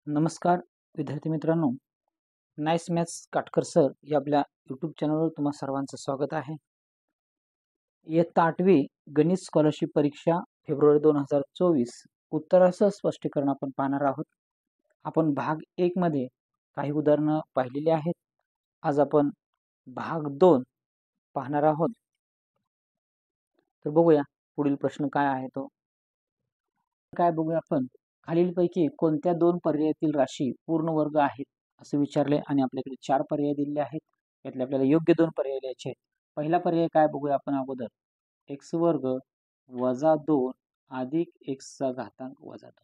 नमस्कार विद्यार्थी मित्रांनो, नाईस मॅथ्स काटकर सर या आपल्या यूट्यूब चॅनलवर तुम्हा सर्वांचं स्वागत आहे. इयत्ता 8वी गणित स्कॉलरशिप परीक्षा फेब्रुवारी 2024 उत्तरासह स्पष्टीकरण आपण पाहणार आहोत. आपण भाग 1 मध्ये काही उदाहरणं पाहिलेली आहेत. आज आपण भाग 2 पाहणार आहोत. तर बघूया पुढील प्रश्न काय आहे तो. काय बघूया आपण, खालीलपैकी कोणत्या दोन पर्यायातील राशी पूर्ण वर्ग आहेत असे विचारले आणि आपल्याकडे 4 पर्याय दिलेले आहेत. यातले आपल्याला योग्य 2 पर्याय लिहायचे आहेत. पहिला पर्याय काय बघूया आपण अगोदर, x वर्ग वजा 2 अधिक x चा घातांक वजा 2.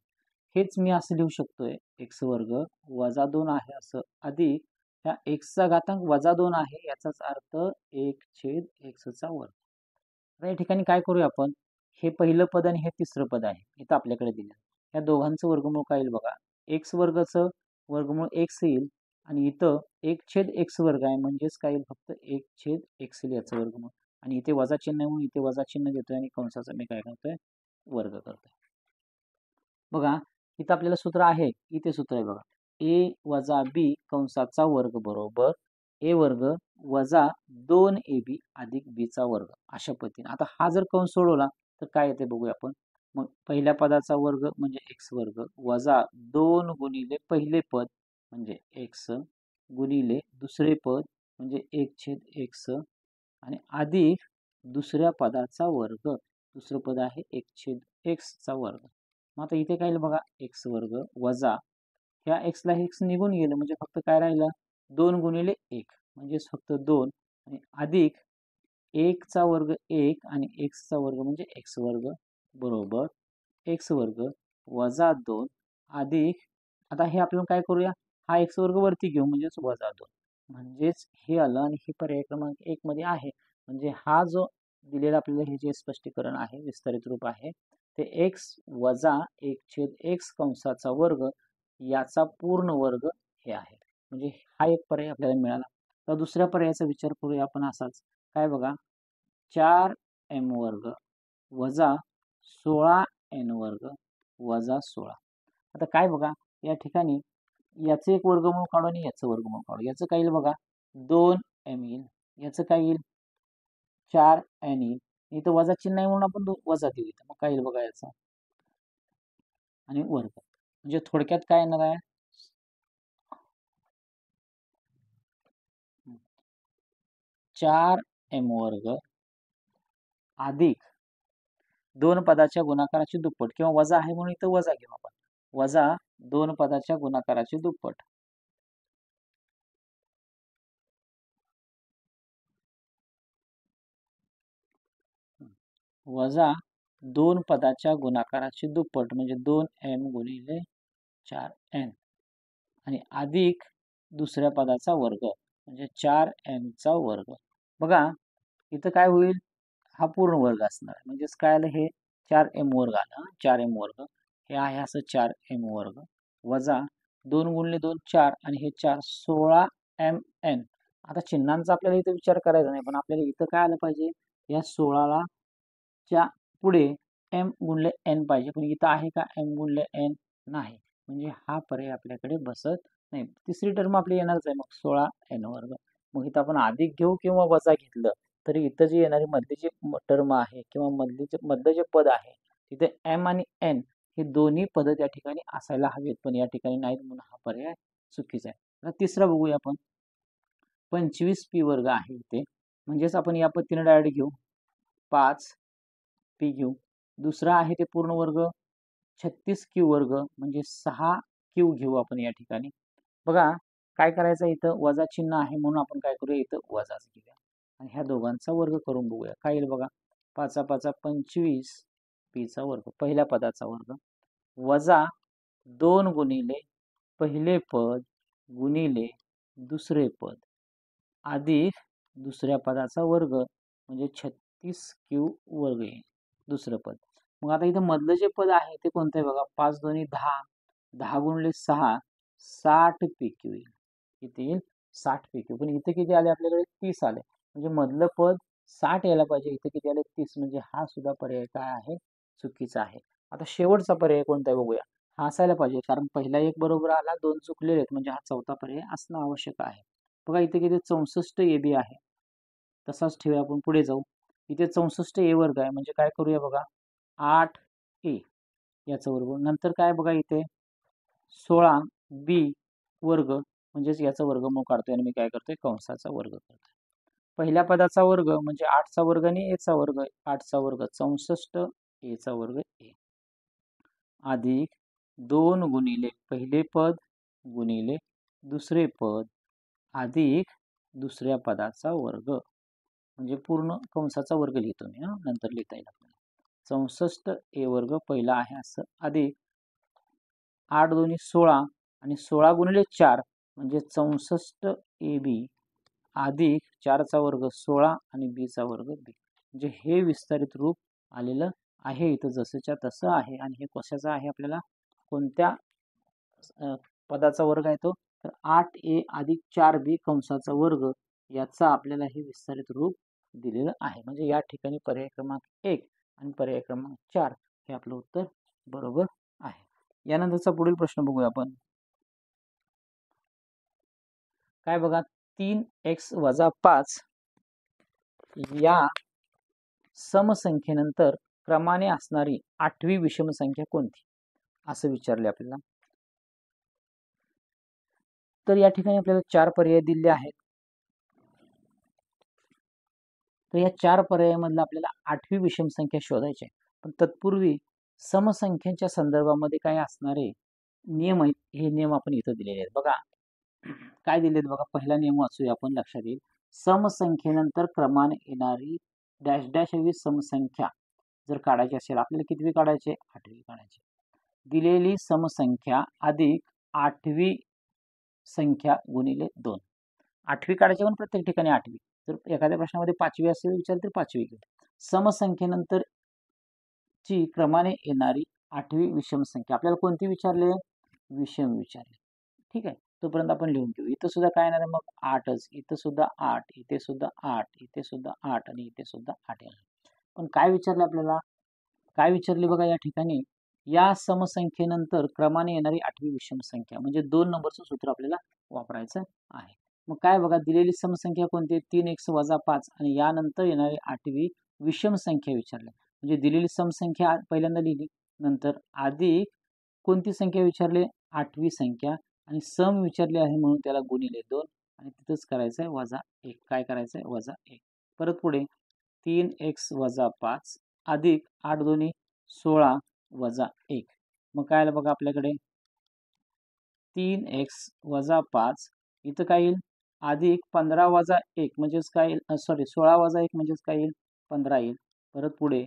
हेच मी असं लिहू शकतोय, x वर्ग वजा 2 आहे असं अधिक ह्या x चा घातांक वजा 2 आहे याचाच अर्थ 1/x चा वर्ग. आता या ठिकाणी काय करूया आपण, हे पहिलं पद आणि हे तिसरं पद आहे इथं आपल्याकडे दिलं. या दोघांचं वर्गमूळ काय येईल बघा, x वर्गाचं वर्गमूळ x येईल आणि इथं 1/x वर्ग आहे म्हणजेच काय येईल, फक्त 1/x येईल याचं वर्गमूळ. आणि इथे वजा चिन्ह आहे म्हणून इथे वजा चिन्ह घेतोय आणि कंसाचा मी काय करतोय, वर्ग करतोय. बघा इथं आपल्याला सूत्र आहे, इथे सूत्र आहे बघा, a वजा b कंसाचा वर्ग बरोबर a वर्ग वजा 2ab अधिक b चा वर्ग अशा पद्धतीने. आता हा जर कंस सोडवला तर काय येते बघूया आपण. मग पहिल्या पदाचा वर्ग म्हणजे x वर्ग वजा 2 गुणिले पहिले पद म्हणजे x गुणिले दुसरे पद म्हणजे 1/x आणि अधिक दुसऱ्या पदाचा वर्ग, दुसरं पद आहे 1/x चा वर्ग. मग आता इथे काय येईल बघा, x वर्ग वजा ह्या x ला x निघून गेलं म्हणजे फक्त काय राहिलं, 2 गुणिले 1 म्हणजेच फक्त 2 आणि अधिक 1 चा वर्ग 1 आणि x चा वर्ग म्हणजे x वर्ग बरोबर x वर्ग वजा 2 अधिक, आता हे आपण काय करूया, हा x वर्ग वरती घेऊ म्हणजेच वजा 2 म्हणजेच हे आलं आणि हे पर्याय क्रमांक 1 मध्ये आहे. म्हणजे हा जो दिलेला आपल्याला हे जे स्पष्टीकरण आहे विस्तारित रूप आहे ते x वजा 1/x कंसाचा वर्ग याचा पूर्ण वर्ग हे आहे. म्हणजे हा एक पर्याय आपल्याला मिळाला. तर दुसऱ्या पर्यायाचा विचार करूया आपण असाच. काय बघा, 4m वर्ग वजा 16n वर्ग वजा 16. आता काय बघा या ठिकाणी याचं एक वर्गमूळ काढू आणि याचं वर्गमूळ काढू. याचं काय येईल बघा, 2m येईल. याचं काय येईल, 4n येईल. इथं वजा चिन्ह आहे म्हणून आपण वजा देऊ इथं. मग काय येईल बघा याचा आणि वर्ग. म्हणजे थोडक्यात काय येणार आहे, 4m वर्ग अधिक 2 पदाच्या गुणाकाराची दुप्पट किंवा वजा आहे म्हणून इथं वजा घेऊ आपण, वजा 2 पदाच्या गुणाकाराची दुप्पट वजा 2 पदाच्या गुणाकाराची दुप्पट म्हणजे 2m गुणिले 4n आणि अधिक दुसऱ्या पदाचा वर्ग म्हणजे 4m चा वर्ग. बघा इथं काय होईल, हा पूर्ण वर्ग असणार म्हणजेच काय आलं, हे 4m वर्ग आलं. 4m वर्ग हे आहे असं 4m वर्ग वजा 2 गुणिले 2 4 आणि हे 4 16mn. आता चिन्हांचा आपल्याला इथं विचार करायचा नाही, पण आपल्याला इथं काय आलं पाहिजे, या 16ला च्या पुढे m गुणिले n पाहिजे, पण इथं आहे का m गुणिले n, नाही. म्हणजे हा पर्याय आपल्याकडे बसत नाही. तिसरी टर्म आपली येणारच आहे मग 16n वर्ग. मग इथं आपण अधिक घेऊ किंवा वजा घेतलं तरी इथं जी येणारी मधली जी टर्म आहे किंवा मधलं जे पद आहे तिथे m आणि n हे दोन्ही पद त्या ठिकाणी असायला हवेत, पण या ठिकाणी नाहीत म्हणून हा पर्याय चुकीचा आहे. आता तिसरा बघूया आपण, 25p वर्ग आहे इथे म्हणजेच आपण या पद्धतीने डायरेक्ट घेऊ, 5p घेऊ. दुसरा आहे ते पूर्ण वर्ग 36q वर्ग म्हणजे 6q घेऊ आपण या ठिकाणी. बघा काय करायचं, इथं वजा चिन्ह आहे म्हणून आपण काय करूया, इथं वजाच घेऊया आणि ह्या दोघांचा वर्ग करून बघूया काय येईल बघा, 5 5 25 p चा वर्ग पहिल्या पदाचा वर्ग वजा 2 गुणिले पहिले पद गुणिले दुसरे पद अधिक दुसऱ्या पदाचा वर्ग म्हणजे 36q वर्ग येईल दुसरं पद. मग आता इथं मधलं जे पद आहे ते कोणतं आहे बघा, 5 2 10, 10 गुणिले 6 60pq येईल. किती येईल, 60pq. पण इथे किती आले आपल्याकडे, 30 आले. म्हणजे मधलं पद 60 यायला पाहिजे, इथे किती आले 30. म्हणजे हा सुद्धा पर्याय काय आहे, चुकीचा आहे. आता शेवटचा पर्याय कोणता आहे बघूया. हा असायला पाहिजे, कारण पहिला एक बरोबर आला, दोन चुकलेले आहेत, म्हणजे हा चौथा पर्याय असणं आवश्यक आहे. बघा इथे किती 64 AB आहे. तसाच ठेवूया, आपण पुढे जाऊ. इथे 64 A वर्ग आहे, म्हणजे काय करूया बघा, 8A याचा वर्ग. नंतर काय बघा इथे 16B वर्ग, म्हणजेच याचा वर्गमूळ काढतोय आणि मी काय करतोय, कंसाचा वर्ग करतोय. पहिल्या पदाचा वर्ग म्हणजे 8चा वर्ग आणि A चा वर्ग. 8चा वर्ग 64, A चा वर्ग A, अधिक 2 गुणिले पहिले पद गुणिले दुसरे पद अधिक दुसऱ्या पदाचा वर्ग, म्हणजे पूर्ण कंसाचा वर्ग लिहितो मी, नंतर लिहिता येईल आपल्याला. 64A वर्ग पहिला आहे असं, अधिक 8 दोन्ही 16 आणि 16 गुणिले 4 म्हणजे 64AB अधिक 4चा वर्ग 16 आणि B चा वर्ग B, म्हणजे हे विस्तारित रूप आलेलं आहे. इथं जसंच्या तसं आहे. आणि हे कशाचं आहे, आपल्याला कोणत्या पदाचा वर्ग आहे तो, तर 8A अधिक 4B कंसाचा वर्ग, याचा आपल्याला हे विस्तारित रूप दिलेलं आहे. म्हणजे या ठिकाणी पर्याय क्रमांक 1 आणि पर्याय क्रमांक 4 हे आपलं उत्तर बरोबर आहे. यानंतरचा पुढील प्रश्न बघूया आपण. काय बघा, 3x वजा 5 या समसंख्येनंतर क्रमाने असणारी 8वी विषम संख्या कोणती, असं विचारले आपल्याला. तर या ठिकाणी आपल्याला 4 पर्याय दिले आहेत. तर या 4 पर्यायामधलं आपल्याला 8वी विषम संख्या शोधायची आहे. पण तत्पूर्वी समसंख्यांच्या संदर्भामध्ये काय असणारे नियम आहेत, हे नियम आपण इथं दिलेले आहेत. बघा काय दिलेत बघा, पहिला नियम वाचूया आपण, लक्षात येईल. समसंख्येनंतर क्रमाने येणारी डॅश डॅश हवी समसंख्या जर काढायची असेल, आपल्याला कितवी काढायची, 8वी काढायची. दिलेली समसंख्या अधिक 8वी संख्या गुणिले 2. 8वी काढायची, पण प्रत्येक ठिकाणी 8वी. जर एखाद्या प्रश्नामध्ये 5वी असेल विचार, तर 5वी घेऊ. समसंख्येनंतर ची क्रमाने येणारी 8वी विषम संख्या आपल्याला कोणती विचारली, विषम विचारली. ठीक आहे, तोपर्यंत आपण लिहून घेऊ. इथं सुद्धा काय येणार आहे मग, 8च. इथं सुद्धा 8, इथे सुद्धा 8, इथे सुद्धा 8 आणि इथे सुद्धा 8 येणार. पण काय विचारलं आपल्याला, काय विचारले बघा या ठिकाणी, या समसंख्येनंतर क्रमाने येणारी 8वी विषम संख्या, म्हणजे 2 नंबरचं सूत्र आपल्याला वापरायचं आहे. मग काय बघा, दिलेली समसंख्या कोणती, 3x वजा 5 आणि यानंतर येणारी 8वी विषम संख्या विचारली. म्हणजे दिलेली समसंख्या पहिल्यांदा लिहिली, नंतर अधिक कोणती संख्या विचारली, 8वी संख्या, आणि सम विचारले आहे म्हणून त्याला गुणिले 2 आणि तिथंच करायचंय वजा 1. काय करायचंय, वजा 1. परत पुढे 3x वजा 5 अधिक 8 दोन्ही 16 वजा 1. मग काय आलं बघा आपल्याकडे, 3x वजा 5, इथं काय येईल, अधिक 15 वजा 1 म्हणजेच काय येईल, सॉरी 16 वजा 1 म्हणजेच काय येईल, 15 येईल. परत पुढे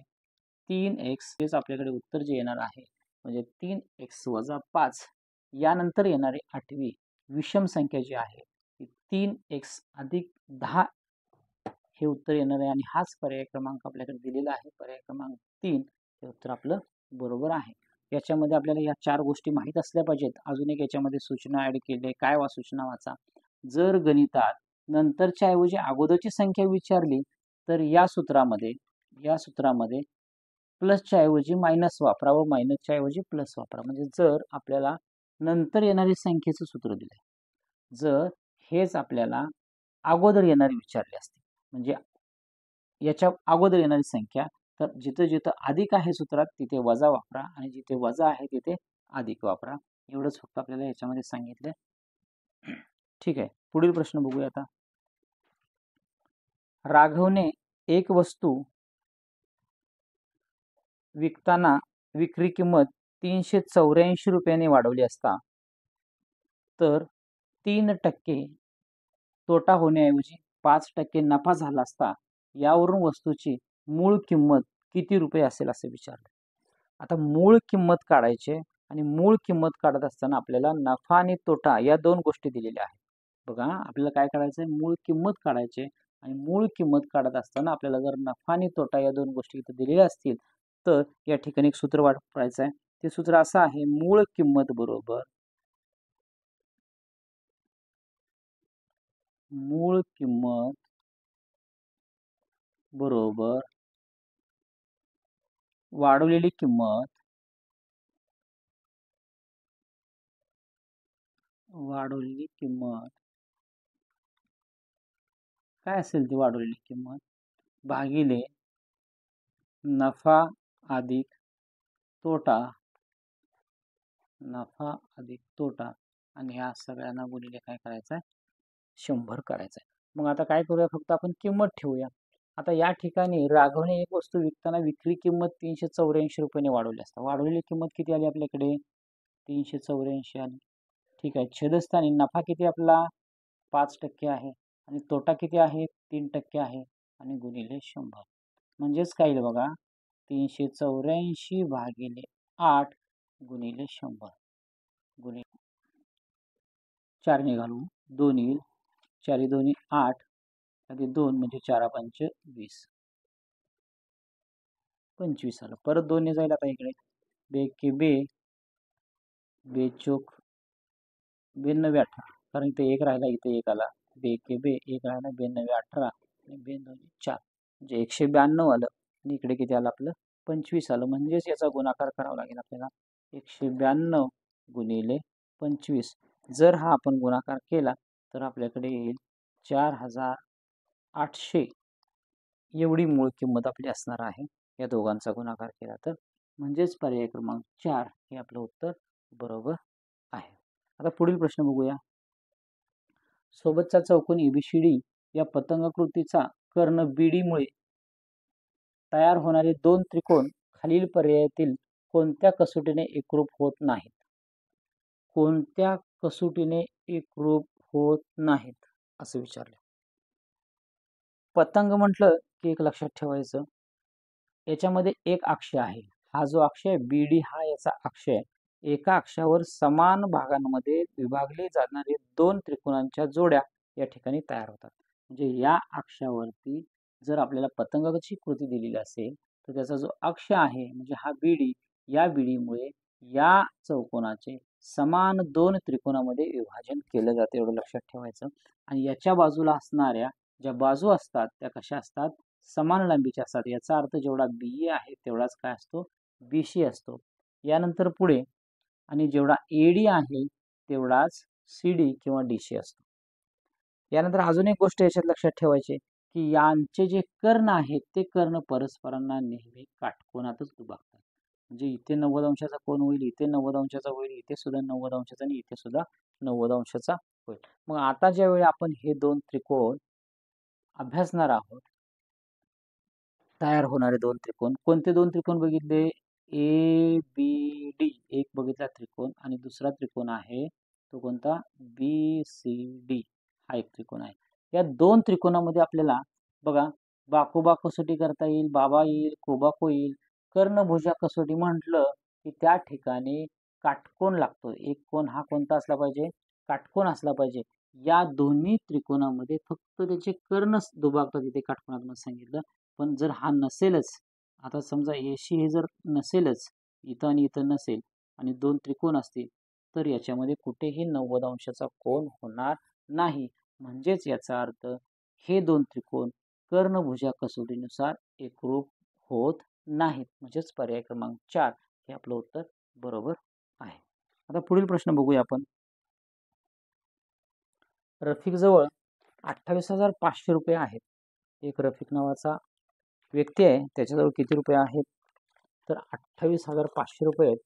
3x हेच आपल्याकडे उत्तर जे येणार आहे, म्हणजे 3x वजा 5 यानंतर येणारी 8वी विषम संख्या जी आहे ती 3x अधिक 10 हे उत्तर येणार आहे. आणि हाच पर्याय क्रमांक आपल्याकडे दिलेला आहे, पर्याय क्रमांक 3 हे उत्तर आपलं बरोबर आहे. याच्यामध्ये आपल्याला या 4 गोष्टी माहीत असल्या पाहिजेत. अजून एक याच्यामध्ये सूचना ऍड केली, काय सूचना वाचा. जर गणितात नंतरच्या ऐवजी अगोदरची संख्या विचारली, तर या सूत्रामध्ये प्लसच्या ऐवजी मायनस वापरा व मायनसच्या ऐवजी प्लस वापरा. म्हणजे जर आपल्याला नंतर येणारी संख्येचं सूत्र दिलंय, जर हेच आपल्याला अगोदर येणारी विचारली असते, म्हणजे याच्या अगोदर येणारी संख्या, तर जिथं जिथं अधिक आहे सूत्रात तिथे वजा वापरा आणि जिथे वजा आहे तिथे अधिक वापरा. एवढंच फक्त आपल्याला याच्यामध्ये सांगितलं. ठीक आहे, पुढील प्रश्न बघूया आता. राघवने एक वस्तू विकताना विक्री किंमत 384 रुपयाने वाढवली असता तर 3% तोटा होण्याऐवजी 5% नफा झाला असता. यावरून वस्तूची मूळ किंमत किती रुपये असेल असे विचारले. आता मूळ किंमत काढायचे, आणि मूळ किंमत काढत असताना आपल्याला नफा आणि तोटा या 2 गोष्टी दिलेल्या आहेत. बघा आपल्याला काय करायचंय, मूळ किंमत काढायचे, आणि मूळ किंमत काढत असताना आपल्याला जर नफा आणि तोटा या 2 गोष्टी इथे दिलेल्या असतील, तर या ठिकाणी एक सूत्र वापरायचं आहे. ते सूत्र असं आहे, मूळ किंमत बरोबर मूळ किंमत बरोबर वाढवलेली किंमत वाढवलेली किंमत काय असेल ती वाढवलेली किंमत भागिले नफा अधिक तोटा, नफा अधिक तोटा आणि ह्या सगळ्यांना गुणिले काय करायचं आहे 100 करायचं आहे. मग आता काय करूया फक्त आपण किंमत ठेवूया. आता या ठिकाणी राघवने एक वस्तू विकताना विक्री किंमत 384 रुपयाने वाढवली असता. वाढवलेली किंमत किती आली आपल्याकडे 384 आली. ठीक आहे. छेदस्थानी नफा किती आपला 5% आहे आणि तोटा किती आहे 3% आहे आणि गुणिले 100 म्हणजेच काय येईल बघा 384 भागिले 8 गुणिले 100 गुणिले 4 ने घालू 2 येईल 4 2 8 आणि 2 म्हणजे 4 5 20 25 आलं. परत 2 ने जाईल आता इकडे बेके बे बेचोक 92 18 कारण इथे एक राहिला इथे एक आला बेके बे एक राहिला 92 18 आणि 92 4 म्हणजे 192 आलं आणि इकडे किती आलं आपलं 25 आलं. म्हणजेच याचा गुणाकार करावा लागेल आपल्याला 192 गुणिले 25. जर हा आपण गुणाकार केला तर आपल्याकडे येईल 4800 एवढी मूळ किंमत आपली असणार आहे या दोघांचा गुणाकार केला तर. म्हणजेच पर्याय क्रमांक 4 हे आपलं उत्तर बरोबर आहे. आता पुढील प्रश्न बघूया. सोबतचा चौकोन एबीसीडी या पतंगाकृतीचा कर्ण बीडी मुळे तयार होणारे दोन त्रिकोण खालील पर्यायातील कोणत्या कसोटीने एकरूप होत नाहीत? कोणत्या कसोटीने एकरूप होत नाहीत असं विचारलं. पतंग म्हटलं की एक लक्षात ठेवायचं याच्यामध्ये एक अक्ष आहे. हा जो अक्ष आहे बीडी हा याचा अक्ष आहे. एका अक्षावर समान भागांमध्ये विभागले जाणारे दोन त्रिकोणांच्या जोड्या या ठिकाणी तयार होतात. म्हणजे या अक्षावरती जर आपल्याला पतंगाची कृती दिलेली असेल तर त्याचा जो अक्ष आहे म्हणजे हा बीडी या बीडीमुळे या चौकोनाचे समान दोन त्रिकोणामध्ये विभाजन केलं जाते एवढं लक्षात ठेवायचं. आणि याच्या बाजूला असणाऱ्या ज्या बाजू असतात त्या कशा असतात समान लांबीच्या असतात. याचा अर्थ जेवढा बीए आहे तेवढाच काय असतो बीसी असतो. यानंतर पुढे आणि जेवढा एडी आहे तेवढाच सीडी किंवा डीसी असतो. यानंतर अजून एक गोष्ट याच्यात लक्षात ठेवायची की यांचे जे कर्ण आहेत ते कर्ण परस्परांना नेहमी काटकोनातच दुभागतात. म्हणजे इथे 90 अंशाचा कोन होईल इथे 90 अंशाचा होईल इथे सुद्धा 90 अंशाचा आणि इथे सुद्धा 90 अंशाचा होईल. मग आता ज्यावेळी आपण हे दोन त्रिकोण अभ्यासणार आहोत तयार होणारे दोन त्रिकोण कोणते दोन त्रिकोण बघितले ए बी डी एक बघितला त्रिकोण आणि दुसरा त्रिकोण आहे तो कोणता बी सी डी हा एक त्रिकोण आहे. या दोन त्रिकोणामध्ये आपल्याला बघा बाकोबा कसोटी करता येईल बाबा येईल कोबाको येईल. कर्णभुजा कसोटी म्हटलं की त्या ठिकाणी काटकोन लागतो. एक कोण हा कोणता असला पाहिजे काटकोन असला पाहिजे. या दोन्ही त्रिकोणामध्ये फक्त त्याचे कर्ण दुभागतात इथे काटकोनात सांगितलं. पण जर हा नसेलच आता समजा एशी हे जर नसेलच इथं आणि इथं नसेल आणि दोन त्रिकोण असतील तर याच्यामध्ये कुठेही 90 अंशाचा कोन होणार नाही. म्हणजेच याचा अर्थ हे दोन त्रिकोण कर्णभुजा कसोटीनुसार एकरूप होत नाहीत. म्हणजेच पर्याय क्रमांक 4 हे आपलं उत्तर बरोबर आहे. आता पुढील प्रश्न बघूया आपण. रफिक जवळ 28,500 रुपये आहेत. एक रफिक नावाचा व्यक्ती आहे त्याच्याजवळ किती रुपये आहेत तर 28,500 रुपये आहेत.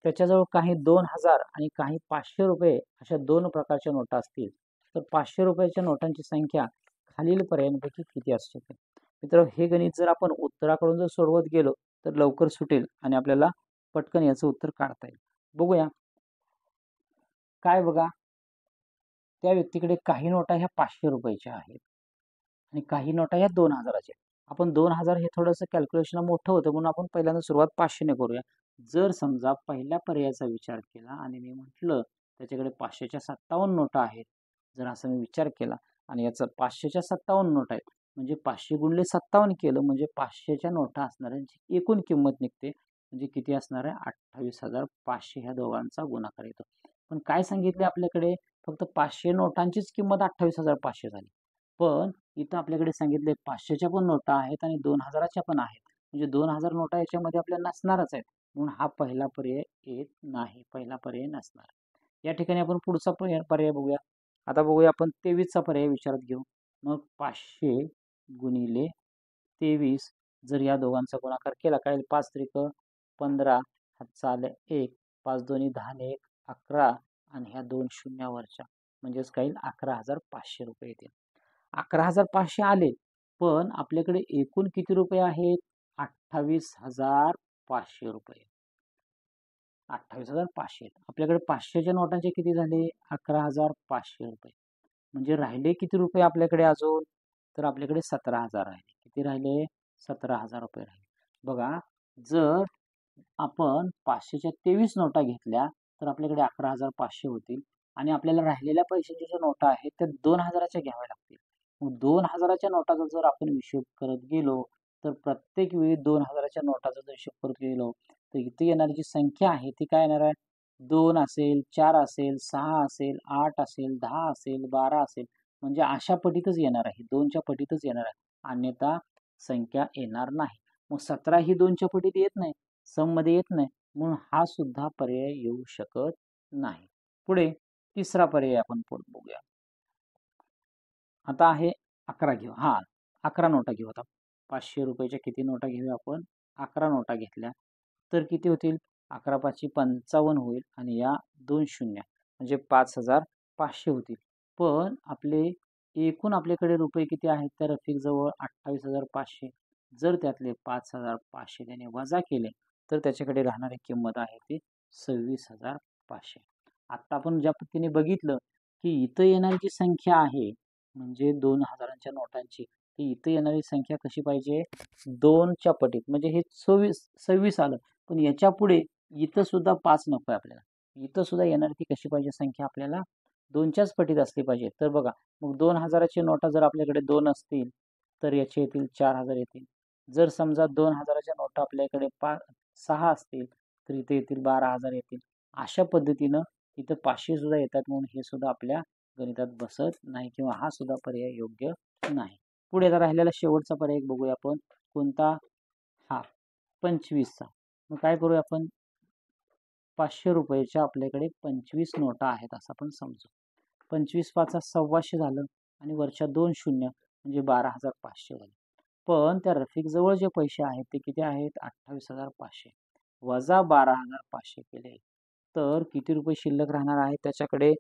त्याच्याजवळ काही 2,000 आणि काही 500 रुपये अशा दोन प्रकारच्या नोटा असतील तर 500 रुपयाच्या नोटांची संख्या खालील पर्यायांपैकी किती असू शकेल. मित्र हे गणित जर आपण उत्तराकडून जर सोडवत गेलो तर लवकर सुटेल आणि आपल्याला पटकन याचं उत्तर काढता येईल. बघूया काय बघा त्या व्यक्तीकडे काही नोटा ह्या 500 रुपयाच्या आहेत आणि काही नोटा ह्या 2,000च्या. आपण 2,000 हे थोडंसं कॅल्क्युलेशन मोठं होतं म्हणून आपण पहिल्यांदा सुरुवात 500 ने करूया. जर समजा पहिल्या पर्यायाचा विचार केला आणि मी म्हटलं त्याच्याकडे 500च्या 57 नोटा आहेत जर असं मी विचार केला आणि याचं 500च्या 57 नोटा आहेत म्हणजे 500 गुणिले 57 केलं म्हणजे 500च्या नोटा असणाऱ्यांची एकूण किंमत निघते. म्हणजे किती असणार आहे 28,500 ह्या दोघांचा गुणाकार येतो. पण काय सांगितले आपल्याकडे फक्त 500 नोटांचीच किंमत 28,500 झाली. पण इथं आपल्याकडे सांगितले 500च्या पण नोटा आहेत आणि 2,000च्या पण आहेत. म्हणजे 2,000 नोटा याच्यामध्ये आपल्या नसणारच आहेत म्हणून हा पहिला पर्याय येत नाही. पहिला पर्याय नसणार. या ठिकाणी आपण पुढचा पर्याय बघूया. आता बघूया आपण 23चा पर्याय विचारात घेऊ. मग 500 गुणिले 23 जर या दोघांचा गुणाकार केला काय 5 त्रिक 15 हातचा आले 1 5 दोन्ही 10 ने 1 11 आणि ह्या 2 शून्यावरच्या म्हणजेच काही 11,500 रुपये येतील. 11,500 आले पण आपल्याकडे एकूण किती रुपये आहेत? 28,500 रुपये. 28,500 आपल्याकडे 500च्या नोटांचे किती झाले? 11,500 रुपये. म्हणजे राहिले किती रुपये आपल्याकडे अजून? तर आपल्याकडे 17,000 राहिले. किती राहिले? 17,000 रुपये राहिले. बघा जर आपण 500च्या 23 नोटा घेतल्या तर आपल्याकडे 11,500 होतील आणि आपल्याला राहिलेल्या पैशाच्या ज्या नोटा आहेत त्या 2,000च्या घ्याव्या लागतील. मग 2,000च्या नोटाचा जर आपण हिशोब करत गेलो तर प्रत्येक वेळी 2,000च्या नोटाचा जर हिशोब करत गेलो तर इथे येणारी जी संख्या आहे ती काय येणार आहे? 2 असेल, 4 असेल, 6 असेल, 8 असेल, 10 असेल, 12 असेल म्हणजे अशा पटीतच येणार आहे. 2च्या पटीतच येणार आहे. अन्यथा संख्या येणार नाही. मग 17 ही 2च्या पटीत येत नाही, सम मध्ये येत नाही, म्हणून हा सुद्धा पर्याय येऊ शकत नाही. पुढे तिसरा पर्याय आपण बघूया. आता आहे 11 घेऊ. 11 नोटा घेऊ. आता 500 रुपयाच्या किती नोटा घेऊया आपण? 11 नोटा घेतल्या तर किती होतील? 11 5 55 होईल आणि या 2 शून्य म्हणजे 5,500 होतील. पण एकूण आपल्याकडे रुपये किती आहेत? तर रफिक जवळ 28,500. जर त्यातले 5,500 त्याने वजा केले तर त्याच्याकडे राहणारी किंमत आहे ती 26,500. आता आपण ज्या पद्धतीने बघितलं की इथं येणारी जी संख्या आहे म्हणजे 2,000च्या नोटांची ती इथं येणारी संख्या कशी पाहिजे? 2च्या पटीत. म्हणजे हे 26 आलं पण याच्या पुढे इथं सुद्धा 5 नको आहे आपल्याला. इथं सुद्धा येणारी ती कशी पाहिजे संख्या? आपल्याला 2च्याच पटीत असली पाहिजे. तर बघा मग 2,000ची नोटा जर आपल्याकडे 2 असतील तर याचे येतील 4,000 येतील. जर समजा 2,000च्या नोटा आपल्याकडे 6 असतील तर इथे येतील 12,000 येतील. अशा पद्धतीनं इथं 500 सुद्धा येतात म्हणून हे सुद्धा आपल्या गणितात बसत नाही किंवा हा सुद्धा पर्याय योग्य नाही. पुढे आता राहिलेला शेवटचा पर्याय बघूया आपण. कोणता? 25चा. मग काय करूया आपण? 500 रुपयाच्या आपल्याकडे 25 नोटा आहेत असं आपण समजू. 25 5 1,200 झालं आणि वरच्या 2 शून्य म्हणजे 12,500 झाले. पण त्या रफिक जवळ जे पैसे आहेत ते किती आहेत? 28,500 वजा 12,500 केले तर किती रुपये शिल्लक राहणार आहे? त्याच्याकडे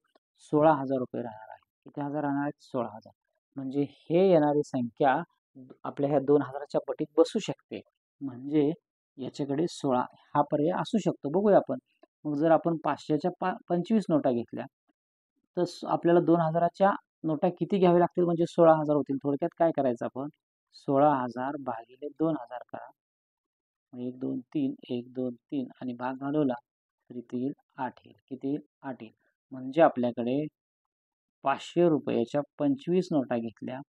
16,000 रुपये राहणार आहे. किती हजार राहणार आहेत? 16,000. म्हणजे हे येणारी संख्या आपल्या ह्या 2,000च्या पटीत बसू शकते. म्हणजे याच्याकडे 16 हा पर्याय असू शकतो. बघूया आपण. मग जर आपण 500च्या 25 नोटा घेतल्या तर आपल्याला 2,000च्या नोटा किती घ्यावे लागतील? म्हणजे 16,000 होतील. थोडक्यात काय करायचं आपण? 16,000 भागिले 2,000 करा. 1 2 3 1 2 3 आणि भाग घालवला तर इथे येईल 8 येईल. किती येईल? 8 येईल. म्हणजे आपल्याकडे 500 रुपयाच्या 25 नोटा घेतल्या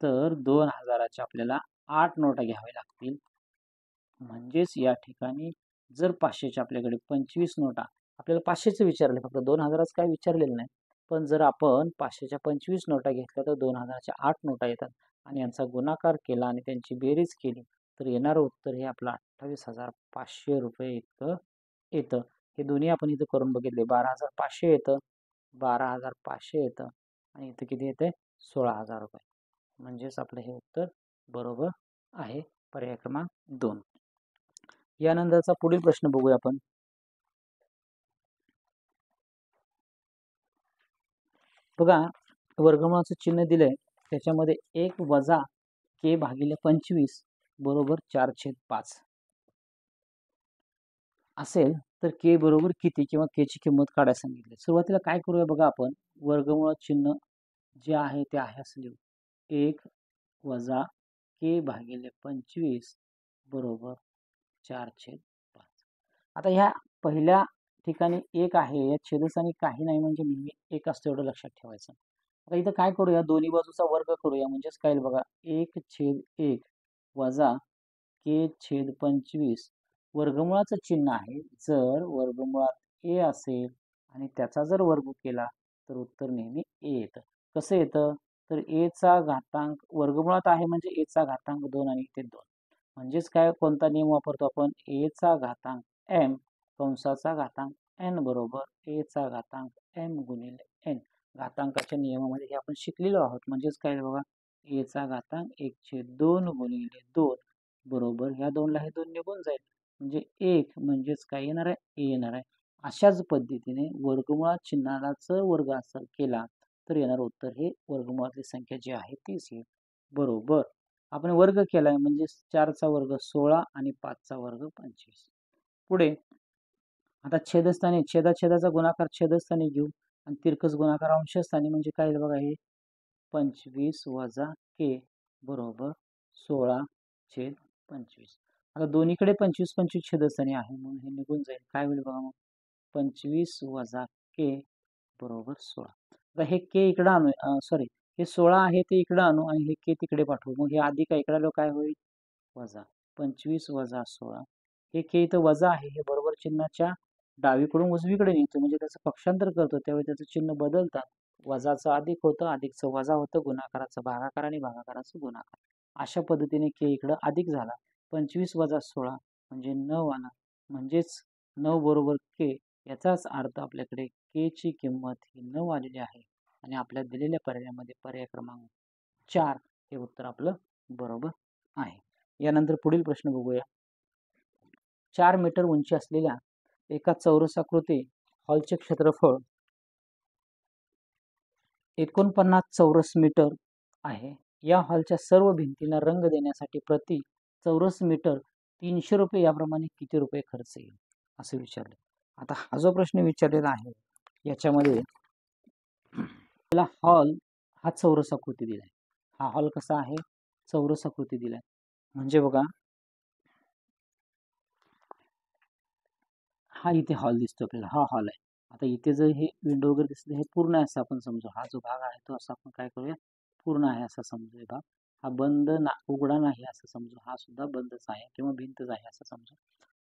तर 2,000च्या आपल्याला 8 नोटा घ्याव्या लागतील. म्हणजेच या ठिकाणी जर 500च्या आपल्याकडे 25 नोटा आपल्याला 500चं विचारले फक्त 2,000च काय विचारलेलं नाही. पण जर आपण 500च्या 25 नोटा घेतल्या तर 2,000च्या 8 नोटा येतात आणि यांचा गुणाकार केला आणि त्यांची बेरीज केली तर येणारं उत्तर हे आपलं 28,500 रुपये इतकं येतं. हे दोन्ही आपण इथं करून बघितले. 12,500 येतं, 12,500 येतं आणि इथं किती येते? 16,000 रुपये. म्हणजेच आपलं हे उत्तर बरोबर आहे. पर्याय क्रमांक 2. यानंतरचा पुढील प्रश्न बघूया आपण. बघा वर्गमूळाचं चिन्ह दिलंय त्याच्यामध्ये 1 वजा k भागिले 25 बरोबर 4/5 असेल तर k बरोबर किती किंवा k ची किंमत काढायला सांगितली. सुरुवातीला काय करूया बघा आपण. वर्गमूळात चिन्ह जे आहे ते आहे असं लिहू. 1 वजा k भागिले 25 बरोबर 4/5. आता ह्या पहिल्या ठिकाणी 1 आहे या छेदस्थानी काही नाही म्हणजे नेहमी 1 असतं एवढं लक्षात ठेवायचं. आता इथं काय करूया? दोन्ही बाजूचा वर्ग करूया. म्हणजेच काय बघा 1/1 वजा k/25 वर्गमुळाचं चिन्ह आहे. जर वर्गमुळात a असेल आणि त्याचा जर वर्ग केला तर उत्तर नेहमी a येतं. कसं येतं? तर a चा घातांक वर्गमुळात आहे म्हणजे a चा घातांक 2 आणि इथे 2. म्हणजेच काय कोणता नियम वापरतो आपण? a चा घातांक m कंसाचा घातांक एन बरोबर ए चा घातांक एम गुणिले एन. घातांकाच्या नियमामध्ये हे आपण शिकलेलो आहोत. म्हणजेच काय बघा, ए चा घातांक 1/2 गुणिले 2 बरोबर ह्या 2ला हे 2 निघून जाईल. म्हणजे 1 म्हणजेच काय येणार आहे, ए येणार आहे. अशाच पद्धतीने वर्गमुळात चिन्हाचा वर्ग असा केला तर येणार उत्तर हे वर्गमुळातली संख्या जी आहे तीच येईल. बरोबर. आपण वर्ग केलाय म्हणजे 4चा वर्ग 16 आणि 5चा वर्ग 25. पुढे आता छेदस्थानी छेदाचा गुणाकार छेदस्थानी घेऊ आणि तिरकस गुणाकार अंशस्थानी म्हणजे काय येईल बघा, हे 25 वजा के बरोबर 16/25. आता दोन्हीकडे 25 25 छेदस्थानी आहे म्हणून हे निघून जाईल. काय होईल बघा मग, 25 वजा के बरोबर 16. आता हे के इकडे आणू, सॉरी, हे 16 आहे ते इकडे आणू आणि हे के तिकडे पाठवू. मग हे अधिक इकडे आलो काय होईल, वजा. 25 वजा 16. हे के इथं वजा आहे, हे बरोबर चिन्हाच्या डावीकडून उजवीकडे नेतो म्हणजे त्याचं पक्षांतर करतो त्यावेळी त्याचं चिन्ह बदलतात. वजाचं अधिक होतं, अधिकचं वजा होतं, गुणाकाराचं भागाकार आणि भागाकाराचं गुणाकार. अशा पद्धतीने के इकडं अधिक झाला. 25 वजा 16 म्हणजे 9 आला. म्हणजेच 9 बरोबर के. याचाच अर्थ आपल्याकडे के ची किंमत ही 9 आलेली आहे आणि आपल्या दिलेल्या पर्यायामध्ये पर्याय क्रमांक 4 हे उत्तर आपलं बरोबर आहे. यानंतर पुढील प्रश्न बघूया. 4 मीटर उंची असलेल्या एका चौरसाकृती हॉलचे क्षेत्रफळ 49 चौरस मीटर आहे. या हॉलच्या सर्व भिंतींना रंग देण्यासाठी प्रति चौरस मीटर 300 रुपये याप्रमाणे किती रुपये खर्च येईल असं विचारले. आता हा जो प्रश्न विचारलेला आहे याच्यामध्ये हॉल हा चौरसाकृती दिलाय. हा हॉल कसा आहे, चौरसाकृती दिलाय. म्हणजे बघा, हा इथे हॉल दिसतो आपल्याला, हा हॉल आहे. आता इथे जर हे विंडो वगैरे दिसते हे पूर्ण आहे असं आपण समजू. हा जो भाग आहे तो असं आपण काय करूया, पूर्ण आहे असं समजू. हे भाग हा बंद उघडा नाही असं समजू. हा सुद्धा बंदच आहे किंवा भिंतच आहे असं समजू.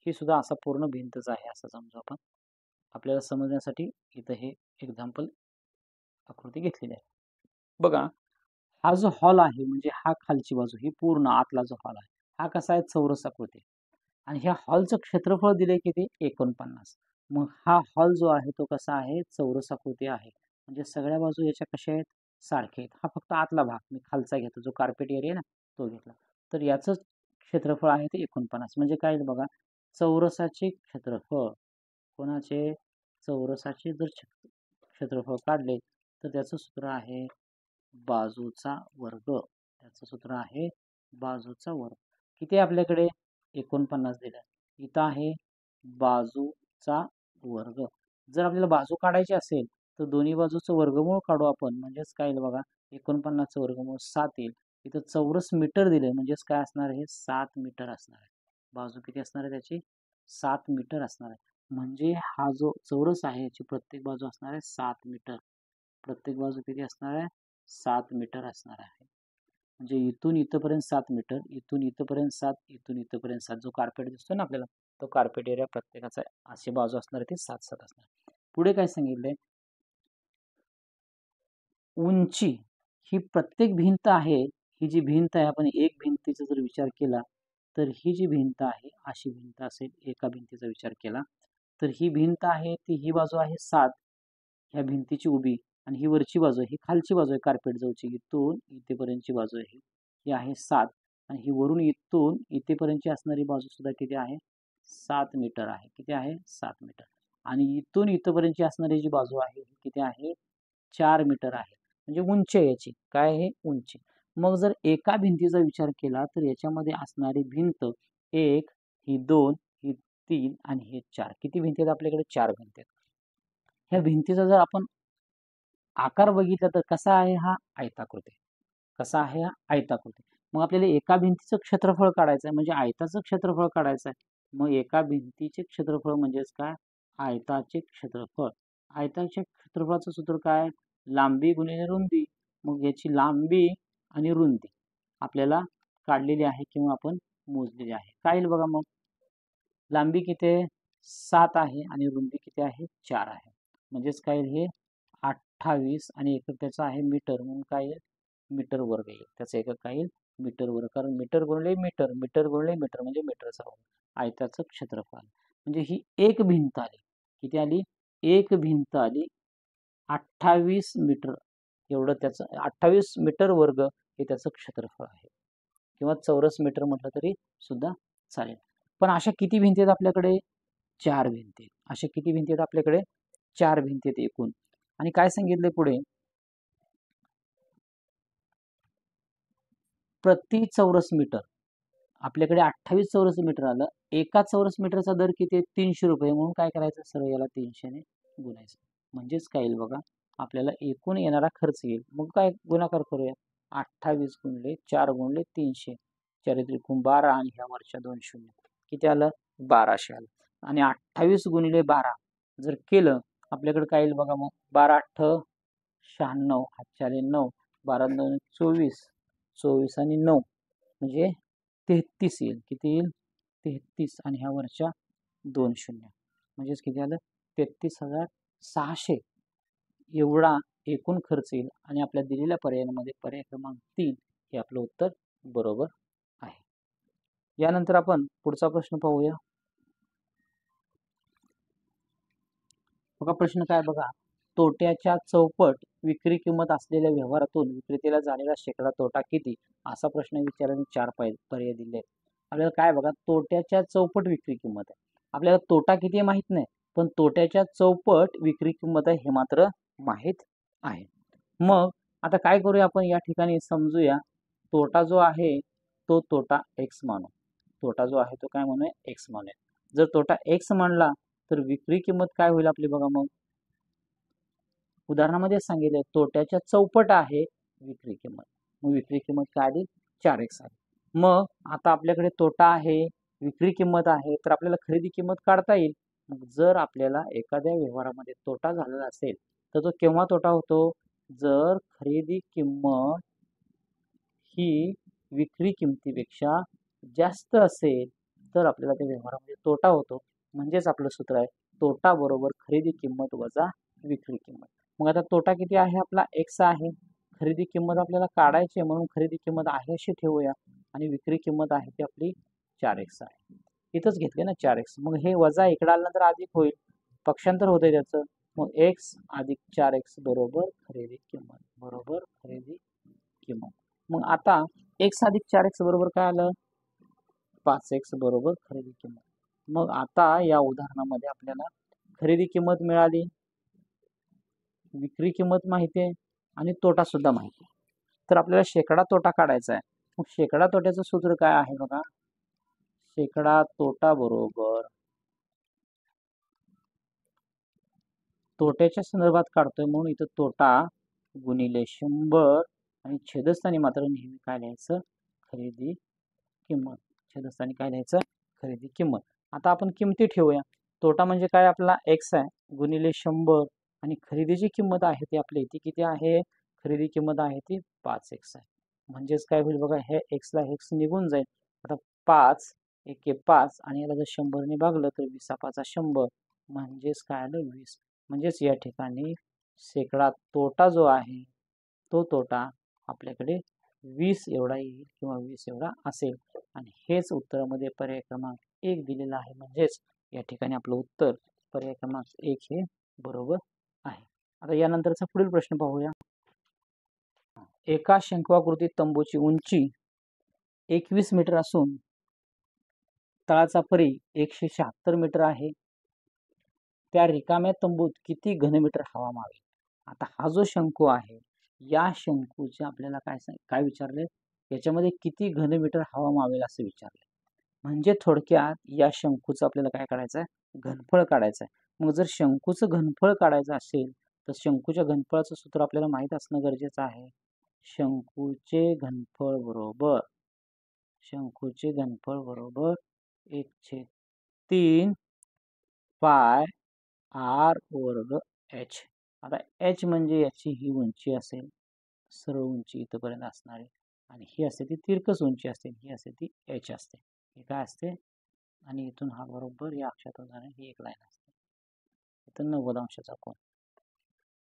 हे सुद्धा असा पूर्ण भिंतच आहे असं समजू आपण. आपल्याला समजण्यासाठी इथं हे एक्झाम्पल आकृती घेतलेली आहे. बघा, हा जो हॉल आहे म्हणजे हा खालची बाजू, ही पूर्ण आतला जो हॉल आहे हा कसा आहे, चौरसाकृती. आणि ह्या हॉलचं क्षेत्रफळ दिले किती, 49. मग हा हॉल जो आहे तो कसा आहे, चौरसाकृती आहे. म्हणजे सगळ्या बाजू याच्या कशा आहेत, सारखे आहेत. हा फक्त आतला भाग मी खालचा घेतो, जो कार्पेट एरिया ना तो घेतला. तर याचं क्षेत्रफळ आहे ते 49. म्हणजे काय बघा, चौरसाचे क्षेत्रफळ, कोणाचे, चौरसाचे जर क्षेत्रफळ काढले तर त्याचं सूत्र आहे बाजूचा वर्ग. त्याचं सूत्र आहे बाजूचा वर्ग. किती आपल्याकडे 49 दिला, इथं आहे बाजूचा वर्ग. जर आपल्याला बाजू काढायची असेल तर दोन्ही बाजूचं वर्गमूळ काढू आपण. म्हणजेच काय बघा, 49चं वर्गमूळ 7 येईल. इथं चौरस मीटर दिले म्हणजेच काय असणार आहे, 7 मीटर असणार आहे. बाजू किती असणार आहे त्याची, 7 मीटर असणार आहे. म्हणजे हा जो चौरस आहे याची प्रत्येक बाजू असणार आहे 7 मीटर. प्रत्येक बाजू किती असणार आहे, 7 मीटर असणार आहे. म्हणजे इथून इथपर्यंत 7 मीटर, इथून इथपर्यंत 7, इथून इथपर्यंत 7. जो कार्पेट दिसतो ना आपल्याला तो कार्पेट एरिया प्रत्येकाचा अशी बाजू असणार आहे ती 7 असणार. पुढे काय सांगितलंय, उंची ही प्रत्येक भिंत आहे, ही जी भिंत आहे आपण एक भिंतीचा जर विचार केला तर ही जी भिंत आहे अशी भिंत असेल. एका भिंतीचा विचार केला तर ही भिंत आहे ती, ही बाजू आहे 7 ह्या भिंतीची उभी आणि ही वरची बाजू आहे, ही खालची बाजू आहे कार्पेट जवळची, इथून इथेपर्यंतची बाजू आहे ही आहे 7 आणि ही वरून इथून इथेपर्यंतची असणारी बाजू सुद्धा किती आहे, 7 मीटर आहे. किती आहे, 7 मीटर. आणि इथून इथपर्यंतची असणारी जी बाजू आहे ही किती आहे, 4 मीटर आहे. म्हणजे उंची आहे याची, काय आहे, उंची. मग जर एका भिंतीचा विचार केला तर याच्यामध्ये असणारी भिंत 1, ही 2, ही 3 आणि हे 4. किती भिंती आहेत आपल्याकडे, 4 भिंती आहेत. ह्या भिंतीचा जर आपण आकार बघितला तर कसा आहे, हा आयताकृती. कसा आहे, हा आयताकृती. मग आपल्याला एका भिंतीचं क्षेत्रफळ काढायचं आहे म्हणजे आयताचं क्षेत्रफळ काढायचं आहे. मग एका भिंतीचे क्षेत्रफळ म्हणजेच काय, आयताचे क्षेत्रफळ. आयताच्या क्षेत्रफळाचं सूत्र काय, लांबी गुणिले रुंदी. मग याची लांबी आणि रुंदी आपल्याला काढलेली आहे किंवा आपण मोजलेली आहे. काय येईल बघा, मग लांबी किती आहे, 7 आहे आणि रुंदी किती आहे, 4 आहे. म्हणजेच काय हे 28 आणि एकक त्याचा आहे मीटर, म्हणून काय येईल, मीटर वर्ग येईल. त्याचं एकक काय येईल, मीटर वर्ग. कारण मीटर गुणले मीटर, मीटर गुणले मीटर म्हणजे मीटरचा वर्ग. आयताचं क्षेत्रफळ म्हणजे ही एक भिंत आली किती आली? एक भिंत आली 28 मीटर, एवढं त्याचं 28 मीटर वर्ग हे त्याचं क्षेत्रफळ आहे, किंवा चौरस मीटर म्हटलं तरी सुद्धा चालेल. पण अशा किती भिंती आहेत आपल्याकडे? 4 भिंती. अशा किती भिंती आहेत आपल्याकडे? 4 भिंती आहेत एकूण. आणि काय सांगितले पुढे? प्रति चौरस मीटर आपल्याकडे 28 चौरस मीटर आलं. एका चौरस मीटरचा दर किती आहे? 300 रुपये. म्हणून काय करायचं? सरळ याला 300 ने गुणायचं. म्हणजेच काय येईल बघा, आपल्याला एकूण येणारा खर्च येईल. मग काय गुणाकार करूया? 28 गुणिले 4 गुणिले 300, 4 त्रिकोण 12 आणि ह्या वरच्या 2 शून्य किती आलं? 1200 आलं. आणि 28 गुणिले 12 जर केलं आपल्याकडे काय येईल बघा, मग 12 8 96, हातचे आले 9, 12 2 24, 24 आणि 9 म्हणजे 33 येईल. किती येईल? 33 आणि ह्या वरच्या 2 शून्य म्हणजेच किती आलं? 33,600 एवढा एकूण खर्च येईल. आणि आपल्या दिलेल्या पर्यायांमध्ये पर्याय क्रमांक 3 हे आपलं उत्तर बरोबर आहे. यानंतर आपण पुढचा प्रश्न पाहूया. बघा प्रश्न काय बघा, तोट्याच्या चौपट विक्री किंमत असलेल्या व्यवहारातून विक्रेत्याला झालेला शेकडा तोटा किती? असा प्रश्न विचारल्याने 4 पर्याय दिले. आपल्याला काय बघा, तोट्याच्या चौपट विक्री किंमत आहे. आपल्याला तोटा किती आहे माहित नाही, पण तोट्याच्या चौपट विक्री किंमत आहे हे मात्र माहित आहे. मग आता काय करूया आपण या ठिकाणी समजूया. तोटा जो आहे तो तोटा x मानू. तोटा जो आहे तो काय म्हणूया? x मानूया. जर तोटा x मानला तर विक्री किंमत काय होईल आपली बघा. मग उदाहरणामध्ये सांगितले तोट्याच्या चौपट आहे विक्री किंमत, मग विक्री किंमत काय आली? 4x आली. मग आता आपल्याकडे तोटा आहे, विक्री किंमत आहे, तर आपल्याला खरेदी किंमत काढता येईल. मग जर आपल्याला एखाद्या व्यवहारामध्ये तोटा झालेला असेल तर तो केव्हा तोटा होतो? जर खरेदी किंमत ही विक्री किमतीपेक्षा जास्त असेल तर आपल्याला त्या व्यवहारामध्ये तोटा होतो. म्हणजेच आपलं सूत्र आहे तोटा बरोबर खरेदी किंमत वजा विक्री किंमत. मग आता तोटा किती आहे आपला? x आहे. खरेदी किंमत आपल्याला काढायची आहे म्हणून खरेदी किंमत आहे अशी ठेवूया, आणि विक्री किंमत आहे ती आपली 4x आहे. इथंच घेतले ना 4x. मग हे वजा इकडे आल्यानंतर अधिक होईल, पक्षांतर होतंय त्याचं. मग x अधिक 4x बरोबर खरेदी किंमत, बरोबर खरेदी किंमत. मग आता x अधिक 4x बरोबर काय आलं? 5x बरोबर खरेदी किंमत. मग आता या उदाहरणामध्ये आपल्याला खरेदी किंमत मिळाली, विक्री किंमत माहिती आहे आणि तोटा सुद्धा माहिती आहे. तर आपल्याला शेकडा तोटा काढायचा आहे. मग शेकडा तोट्याचं सूत्र काय आहे बघा, शेकडा तोटा बरोबर तोट्याच्या संदर्भात काढतोय म्हणून इथं तोटा गुणिले 100 आणि छेदस्थानी मात्र नेहमी काय लिहायचं? खरेदी किंमत. छेदस्थानी काय लिहायचं? खरेदी किंमत. आता आपण किमती ठेवूया. तोटा म्हणजे काय आपला x आहे गुणिले 100 आणि खरेदीची किंमत आहे ती आपली ती किती आहे? खरेदी किंमत आहे ती 5x आहे. म्हणजेच काय होईल बघा, हे x ला x निघून जाईल. आता 5 1 5 आणि याला जर 100 ने भागलं तर 20 5 100 म्हणजेच काय आलं? 20. म्हणजेच या ठिकाणी शेकडा तोटा जो आहे तो तोटा आपल्याकडे 20 एवढा येईल किंवा 20 एवढा असेल. आणि हेच उत्तरामध्ये पर्याय क्रमांक 1 दिलेला आहे. म्हणजेच या ठिकाणी आपलं उत्तर पर्याय क्रमांक 1 हे बरोबर आहे. आता यानंतरचा पुढील प्रश्न पाहूया. एका शंकवाकृती तंबूची उंची 21 मीटर असून तळाचा परी 176 मीटर आहे. त्या रिकाम्या तंबूत किती घनमीटर हवा मावेल? आता हा जो शंकू आहे या शंकूचे आपल्याला काय विचारले? याच्यामध्ये किती घनमीटर हवा मावेल असं विचारले. म्हणजे थोडक्यात या शंकूचं आपल्याला काय काढायचं आहे? घनफळ काढायचं आहे. मग जर शंकूचं घनफळ काढायचं असेल तर शंकूच्या घनफळाचं सूत्र आपल्याला माहित असणं गरजेचं आहे. शंकूचे घनफळ बरोबर 1/3 पाय r वर्ग h. आता h म्हणजे याची ही उंची असेल, सरळ उंची इथपर्यंत असणारी, आणि ही असते ती तिरकस उंची असते, ही असते ती h असते. हे काय असते? आणि इथून हा बरोबर या अक्षातून जाणे ही एक लाईन असते. इथं 90 अंशाचा कोन.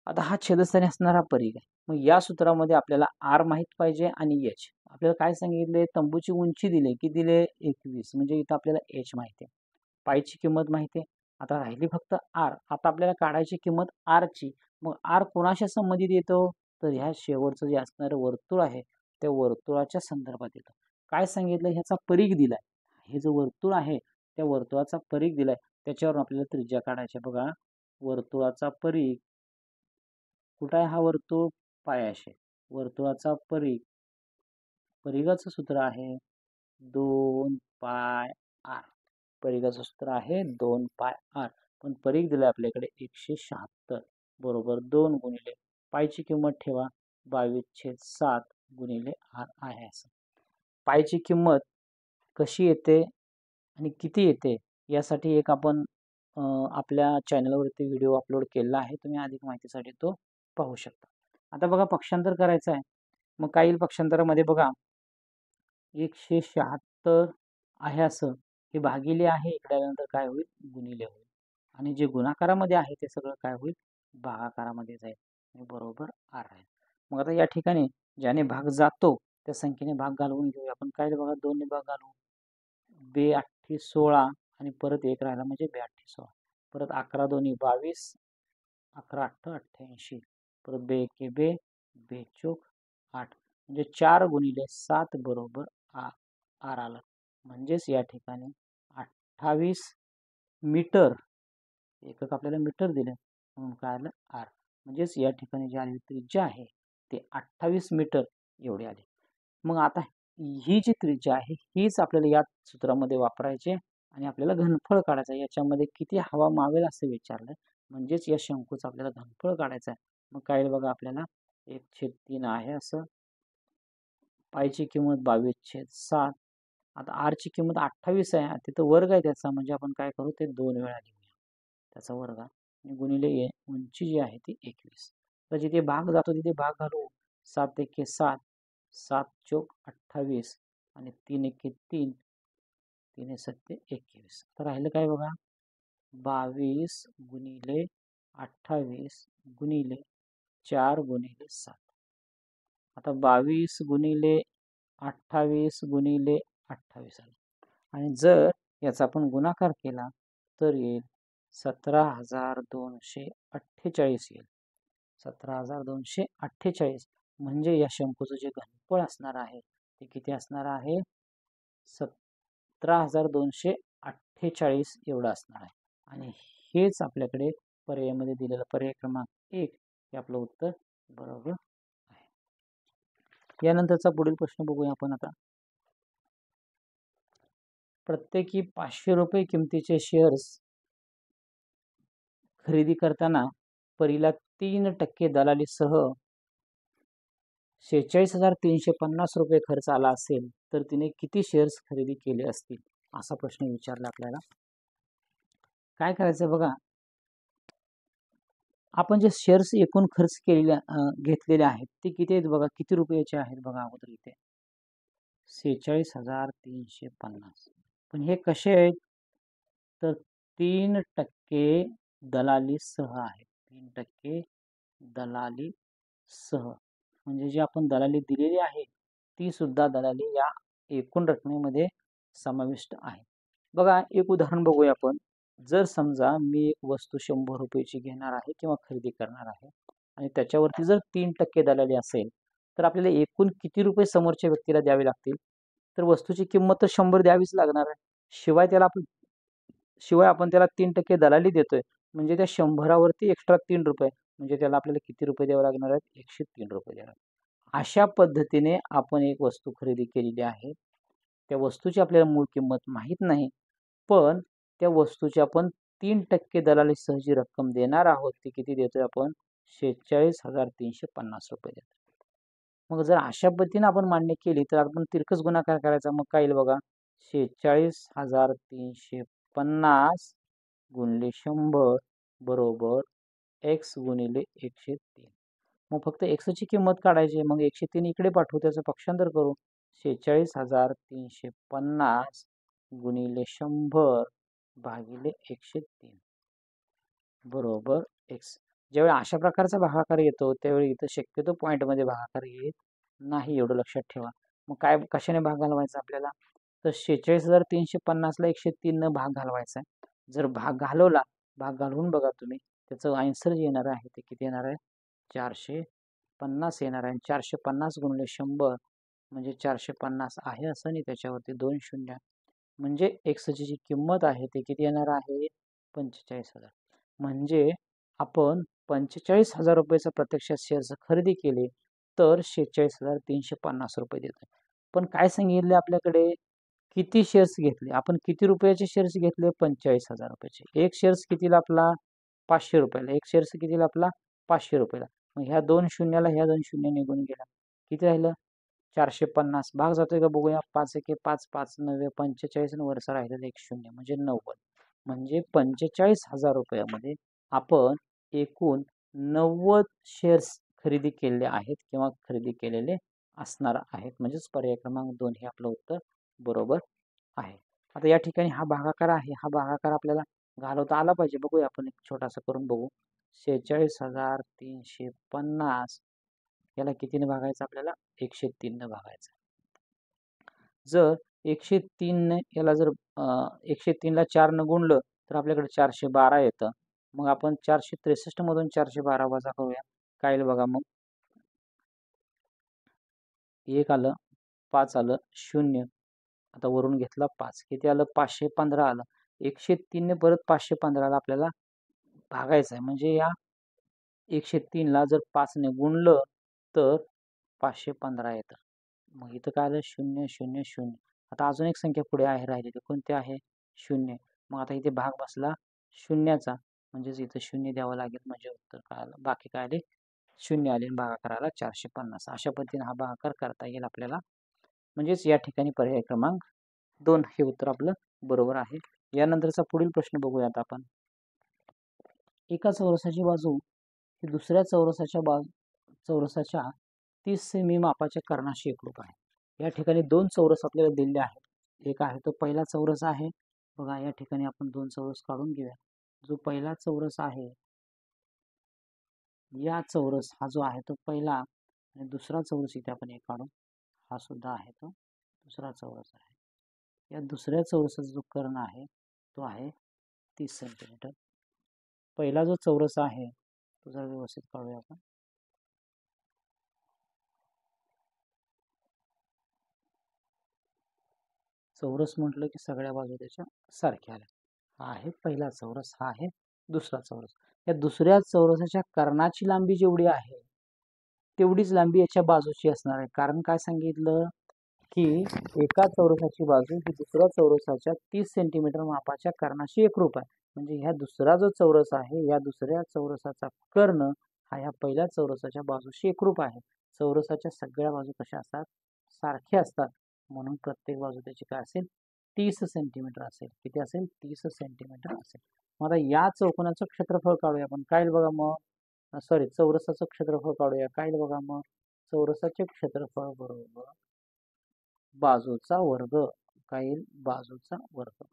आता हा छेदस्थानी असणारा परिघ आहे. मग या सूत्रामध्ये आपल्याला r माहित पाहिजे आणि h. आपल्याला काय सांगितले? तंबूची उंची दिली की दिले 21, म्हणजे इथं आपल्याला h माहिती आहे, पायची किंमत माहिती आहे. आता राहिली फक्त आर. आता आपल्याला काढायची किंमत आरची. मग आर कोणाच्या संबंधित येतो? तर ह्या शेवटचं जे असणारं वर्तुळ आहे त्या वर्तुळाच्या संदर्भात येतं. काय सांगितलं? ह्याचा परिघ दिलाय. हे जो वर्तुळ आहे त्या वर्तुळाचा परिघ दिलाय. त्याच्यावर आपल्याला त्रिज्या काढायची. बघा, वर्तुळाचा परिघ कुठं आहे? हा वर्तुळ पायाशी. वर्तुळाचा परिघाचं सूत्र आहे 2 पाय आर. परिघाचं सूत्र आहे 2 पाय आर. पण परिघ दिलाय आपल्याकडे 176 बरोबर 2 गुणिले पायची किंमत ठेवा 22/7 गुणिले आर आहे. असं पायची किंमत कशी येते आणि किती येते यासाठी एक आपण आपल्या चॅनलवरती व्हिडिओ अपलोड केलेला आहे. तुम्ही अधिक माहितीसाठी तो पाहू शकता. आता बघा, पक्षांतर करायचं आहे. मग काय येईल पक्षांतरामध्ये? बघा, 176 आहे असं हे भागिले आहे, इकडे आल्यानंतर काय होईल? गुणिले होईल. आणि जे गुणाकारामध्ये आहे ते सगळं काय होईल? भागाकारामध्ये जाईल आणि बरोबर आर आहे. मग आता या ठिकाणी ज्याने भाग जातो त्या संख्येने भाग घालवून घेऊया आपण. काय बघा, 2 ने भाग घालवू. 2 8 16 आणि परत 1 राहिला म्हणजे 2 8 16. परत 11 2 22, 11 8 88. परत 2 1 2, 2 4 8 म्हणजे 4 गुणिले 7 बरोबर आर आलं. म्हणजेच या ठिकाणी 28 मीटर, एकक आपल्याला मीटर दिले म्हणून काय आलं? आर. म्हणजेच या ठिकाणी जी आलेली त्रिज्या आहे ते 28 मीटर एवढी आली. मग आता ही जी त्रिज्या आहे हीच आपल्याला या सूत्रामध्ये वापरायची आणि आपल्याला घनफळ काढायचं. याच्यामध्ये किती हवा मावेल असं विचारलंय. म्हणजेच या शंकूचं आपल्याला घनफळ काढायचं आहे. मग काय बघा, आपल्याला 1/3 आहे असं. पायची किंमत 22/7. आता आर ची किंमत 28 आहे. तिथं वर्ग आहे त्याचा, म्हणजे आपण काय करू? ते 2 वेळा लिहूया त्याचा वर्ग आणि गुणिले उंची जी आहे ती 21. तर जिथे भाग जातो तिथे भाग घालू. 7 1 7, 7 चोक 28 आणि 3 1 3, 3 7 21. तर राहिलं काय बघा? 22 गुणिले 28 गुणिले 4 गुणिले 7. आता 22 गुणिले 28 गुणिले 28 आलं आणि जर याचा आपण गुणाकार केला तर येईल 17,248 येईल. 17,248 म्हणजे या शंकूचं जे घनफळ असणार आहे ते किती असणार आहे? 17,248 एवढं असणार आहे. आणि हेच आपल्याकडे पर्यायामध्ये दिलेलं पर्याय क्रमांक 1 हे आपलं उत्तर बरोबर आहे. यानंतरचा पुढील प्रश्न बघूया आपण आता. प्रत्येकी 500 रुपये किमतीचे शेअर्स खरेदी करताना परीला 3% दलालीसह 46,350 रुपये खर्च आला असेल तर तिने किती शेअर्स खरेदी केले असतील असा प्रश्न विचारला आपल्याला. काय करायचं बघा, आपण जे शेअर्स एकूण खर्च घेतलेले आहेत ते किती आहेत बघा, किती रुपयाचे आहेत बघा. अगोदर इथे 46,350. पण हे कसे आहेत? तर 3% दलालीसह आहेत. 3% दलालीसह म्हणजे जी आपण दलाली दिलेली आहे ती सुद्धा दलाली या एकूण रकमेमध्ये समाविष्ट आहे. बघा, एक उदाहरण बघूया आपण. जर समजा मी एक वस्तू 100 रुपयाची घेणार आहे किंवा खरेदी करणार आहे आणि त्याच्यावरती जर 3% दलाली असेल तर आपल्याला एकूण किती रुपये समोरच्या व्यक्तीला द्यावे लागतील? तर वस्तूची किंमत तर 100 द्यावीच लागणार आहे. शिवाय आपण त्याला 3% दलाली देतोय म्हणजे त्या 100वरती एक्स्ट्रा 3 रुपये म्हणजे त्याला आपल्याला किती रुपये द्यावे लागणार आहेत? 103 रुपये द्यावे. अशा पद्धतीने आपण एक वस्तू खरेदी केलेली आहे. त्या वस्तूची आपल्याला मूळ किंमत माहीत नाही, पण त्या वस्तूची आपण 3% दलालीसह जी रक्कम देणार आहोत ती किती देतोय आपण? 46,350 रुपये देतो. मग जर अशा पद्धतीने आपण मांडणी केली तर आपण तिरकस गुणाकार करायचा. मग काय येईल बघा, 46,350 गुणिले 100 बरोबर x गुणिले 103. मग फक्त x ची किंमत काढायची. मग 103 इकडे पाठवू, त्याचं पक्षांतर करू. 46,350 गुणिले 100 भागिले 103 बरोबर x. ज्यावेळी अशा प्रकारचा भागाकार येतो त्यावेळी इथं शक्यतो पॉईंटमध्ये भागाकार येत नाही, एवढं लक्षात ठेवा. मग काय कशाने भाग घालवायचा आपल्याला? तर 46,350 ला 103 न भाग घालवायचा आहे. जर भाग घालवला भाग घालवून बघा तुम्ही, त्याचं आन्सर जे येणार आहे ते किती येणार आहे, 450 येणार आहे. 450 गुणिले 100 म्हणजे 450 आहे असं, आणि त्याच्यावरती 2 शून्य, म्हणजे एक्सची जी किंमत आहे ते किती येणार आहे, 45,000. म्हणजे आपण 45,000 रुपयाचा प्रत्यक्षात शेअर्स खरेदी केले तर 46,350 रुपये देतो. पण काय सांगितले आपल्याकडे, किती शेअर्स घेतले, आपण किती रुपयाचे शेअर्स घेतले, 45,000 रुपयाचे. एक शेअर्स कितीला आपला, 500 रुपयाला. एक शेअर्स कितीला आपला, 500 रुपयाला. मग ह्या 2 शून्याला ह्या 2 शून्य निघून गेला, किती राहिलं, 450. भाग जातोय का बघूया, 5 एके 5, 5 9 45 आणि वरचा राहिलेला 1 शून्य म्हणजे 90. म्हणजे 45,000 रुपयामध्ये आपण एकूण 90 शेअर्स खरेदी केलेले आहेत किंवा खरेदी केलेले असणार आहेत. म्हणजेच पर्याय क्रमांक 2 हे आपलं उत्तर बरोबर आहे. आता या ठिकाणी हा भागाकार आहे, हा भागाकार आपल्याला घालवता आला पाहिजे. बघूया आपण एक छोटासा करून बघू. 46,350 याला कितीने भागायचं, आपल्याला 103 ने भागायचं. जर 103 याला जर 103 ला 4 न गुणलं तर आपल्याकडे 412 येतं. मग आपण 463 मधून 412 वजा करूया, काय येईल बघा. मग 1 आलं, 5 आलं, 0, आता वरून घेतला 5, किती आलं, 515 आलं. 103 ने परत 515 ला आपल्याला भागायचं आहे. म्हणजे या 103 ला जर 5 ने गुणलं तर 515 येतं. मग इथं काय आलं, 0 0 0. आता अजून एक संख्या पुढे आहे राहिलेली, कोणती आहे, 0. मग आता इथे भाग बसला शून्याचा, म्हणजेच इथं 0 द्यावं लागेल. म्हणजे उत्तर काय आलं, बाकी काय आले, 0 आले. भागाकाराला 450. अशा पद्धतीने हा भागाकार करता येईल आपल्याला. म्हणजेच या ठिकाणी पर्याय क्रमांक 2 हे उत्तर आपलं बरोबर आहे. यानंतरचा पुढील प्रश्न बघूयात आपण. एका चौरसाची बाजू ही दुसऱ्या चौरसाच्या 30 सेमी मापाच्या कर्णाशी एकरूप आहे. या ठिकाणी 2 चौरस आपल्याला दिलेले आहेत. एक आहे तो पहिला चौरस आहे. बघा या ठिकाणी आपण 2 चौरस काढून घेऊया. जो पहिला चौरस आहे, या चौरस हा जो आहे तो पहिला, आणि दुसरा चौरस इथे आपण एक काढू, हा सुद्धा आहे तो दुसरा चौरस आहे. या दुसऱ्या चौरसाचा जो कर्ण आहे तो आहे 30 सेंटीमीटर. पहिला जो चौरस आहे तो जरा व्यवस्थित काढूया आपण. चौरस म्हटलं की सगळ्या बाजू त्याच्या सारख्या आल्या. हा आहे पहिला चौरस, हा आहे दुसरा चौरस. या दुसऱ्या चौरसाच्या कर्णाची लांबी जेवढी आहे तेवढीच लांबी याच्या बाजूची असणार आहे. कारण काय सांगितलं की एका चौरसाची बाजू ही दुसऱ्या चौरसाच्या 30 सेंटीमीटर मापाच्या कर्णाशी एकरूप आहे. म्हणजे ह्या दुसरा जो चौरस आहे, या दुसऱ्या चौरसाचा कर्ण हा ह्या पहिल्या चौरसाच्या बाजूशी एकरूप आहे. चौरसाच्या सगळ्या बाजू कशा असतात, सारख्या असतात. म्हणून प्रत्येक बाजू त्याची काय असेल, 30 सेंटीमीटर असेल. किती असेल, 30 सेंटीमीटर असेल. मग आता या चौकोनाचं क्षेत्रफळ काढूया आपण. काय बघा, मग सॉरी चौरसाचं क्षेत्रफळ काढूया. काय बघा, मग चौरसाचे क्षेत्रफळ बरोबर बाजूचा वर्ग. काय येईल, बाजूचा वर्ग.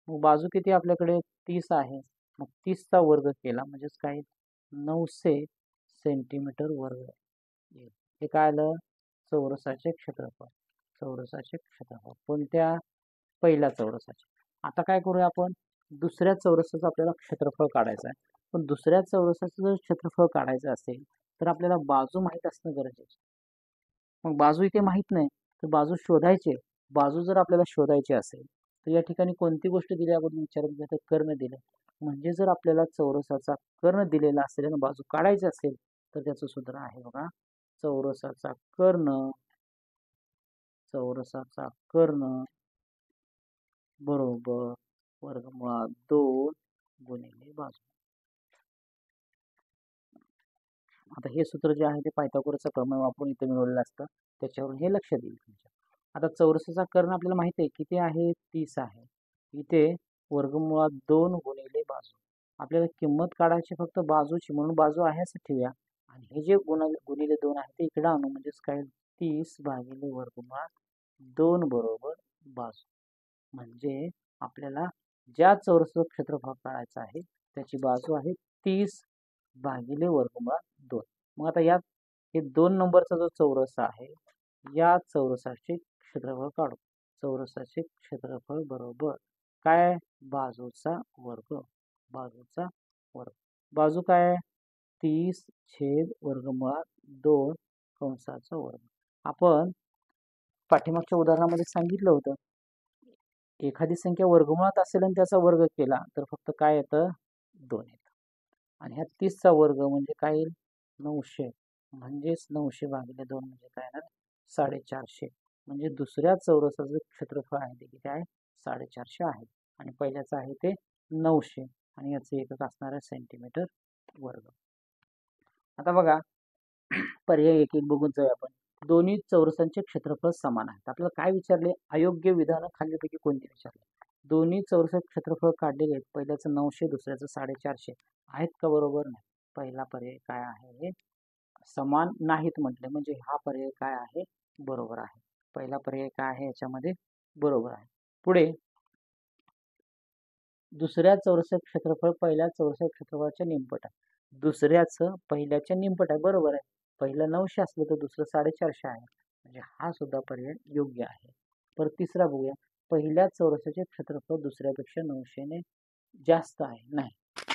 मग बाजू किती आपल्याकडे, 30 आहे. मग 30 चा वर्ग केला म्हणजेच काय, 900 सेंटीमीटर वर्ग येईल. हे काय आलं, चौरसाचे क्षेत्रफळ. चौरसाचे क्षेत्रफळ कोणत्या, पहिल्या चौरसाचे. आता काय करूया आपण, दुसऱ्या चौरसाचं आपल्याला क्षेत्रफळ काढायचं आहे. पण दुसऱ्या चौरसाचं जर क्षेत्रफळ काढायचं असेल तर आपल्याला बाजू माहीत असणं गरजेचं. मग बाजू इथे माहित नाही तर बाजू शोधायचे. बाजू जर आपल्याला शोधायची असेल तर या ठिकाणी कोणती गोष्ट दिली आपण विचारत घेतो, कर्ण दिले. म्हणजे जर आपल्याला चौरसाचा कर्ण दिलेला असेल आणि बाजू काढायची असेल तर त्याचं सूत्र आहे बघा, चौरसाचा कर्ण, चौरसाचा कर्ण बरोबर वर्गमुळात 2 गुणिले बाजू. आता हे सूत्र जे आहे ते पायथागोरसचा प्रमेय वापरून इथे मिळवलेलं असतं. त्याच्यावरून हे लक्षात येईल तुमच्या. आता चौरसाचा कर्ण आपल्याला माहिती आहे किती आहे, 30 आहे. इथे वर्गमुळात 2 गुणिले बाजू. आपल्याला किंमत काढायची फक्त बाजूची, म्हणून बाजू आहे असं ठेवूया. आणि हे जे गुणिले 2 आहे ते इकडे आणू. म्हणजेच काय, 30 भागिले वर्गमुळात 2 बरोबर बाजू. म्हणजे आपल्याला ज्या चौरसाचं क्षेत्रफळ काढायचं आहे त्याची बाजू आहे 30 भागिले वर्गमुळात 2. मग आता यात हे 2 नंबरचा जो चौरस आहे या चौरसाचे क्षेत्रफळ काढू. चौरसाचे क्षेत्रफळ बरोबर काय, बाजूचा वर्ग. बाजूचा वर्ग. बाजू काय आहे? 30/√2 कंसाचा वर्ग. आपण पाठीमागच्या उदाहरणामध्ये सांगितलं होतं, एखादी संख्या वर्गमुळात असेल आणि त्याचा वर्ग केला तर फक्त काय येतं? 2 येतं. आणि ह्या 30चा वर्ग म्हणजे काय येईल? 900. म्हणजेच 900 भागिले 2 म्हणजे काय येणार? 450. म्हणजे दुसऱ्या चौरसाचं क्षेत्रफळ आहे ते किती आहे? 450 आहे. आणि पहिल्याचं आहे ते 900 आणि याचे एकक असणार आहे सेंटीमीटर वर्ग. आता बघा पर्याय एक एक बघून जाऊया आपण. दोन्ही चौरसांचे क्षेत्रफळ समान आहेत. आपल्याला काय विचारले? अयोग्य विधानं खालीलपैकी कोणती विचारले? दोन्ही चौरसाचे क्षेत्रफळ काढलेले आहेत. पहिल्याचं 900, दुसऱ्याचं 450 आहेत का? बरोबर नाही. पहिला पर्याय काय आहे? समान नाहीत म्हटले म्हणजे हा पर्याय काय आहे? बरोबर आहे. पहिला पर्याय काय आहे याच्यामध्ये? बरोबर आहे. पुढे दुसऱ्या चौरसाचे क्षेत्रफळ पहिल्या चौरसाच्या क्षेत्रफळाच्या निमपट आहे. दुसऱ्याचं पहिल्याच्या निमपट आहे. बरोबर आहे. पहिलं 900 असलं तर दुसरं 450 आहे. म्हणजे हा सुद्धा पर्याय योग्य आहे. परत तिसरा बघूया. पहिल्या चौरसाचे क्षेत्रफळ दुसऱ्यापेक्षा 900 ने जास्त आहे. नाही.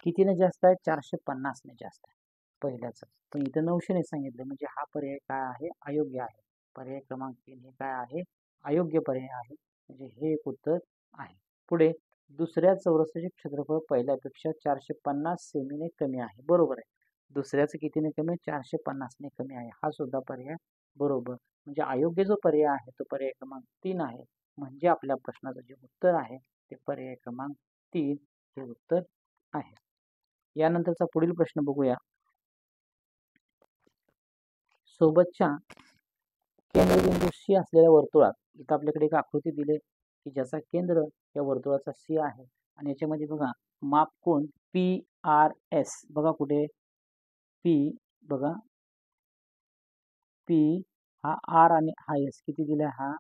कितीने जास्त आहे? 450 ने जास्त आहे पहिल्याचं. पण इथं 900 ने सांगितलं म्हणजे हा पर्याय काय आहे? अयोग्य आहे. पर्याय क्रमांक 3 हे काय आहे? अयोग्य पर्याय आहे. म्हणजे हे एक उत्तर आहे. पुढे दुसऱ्या चौरसाचे क्षेत्रफळ पहिल्यापेक्षा 450 सेमीने कमी आहे. बरोबर आहे. दुसऱ्याचं कितीने कमी आहे? 450 ने कमी आहे. हा सुद्धा पर्याय बरोबर. म्हणजे अयोग्य जो पर्याय आहे तो पर्याय क्रमांक 3 आहे. म्हणजे आपल्या प्रश्नाचं जे उत्तर आहे ते पर्याय क्रमांक 3 हे उत्तर आहे. यानंतरचा पुढील प्रश्न बघूया. सोबतच्या केंद्रबिंदू सी असलेल्या वर्तुळात इथं आपल्याकडे एक आकृती दिली की ज्याचा केंद्र या वर्तुळाचा सी आहे आणि याच्यामध्ये बघा माप कोन PRS बघा कुठे P बघा P हा R आणि हा S किती दिलाय? हा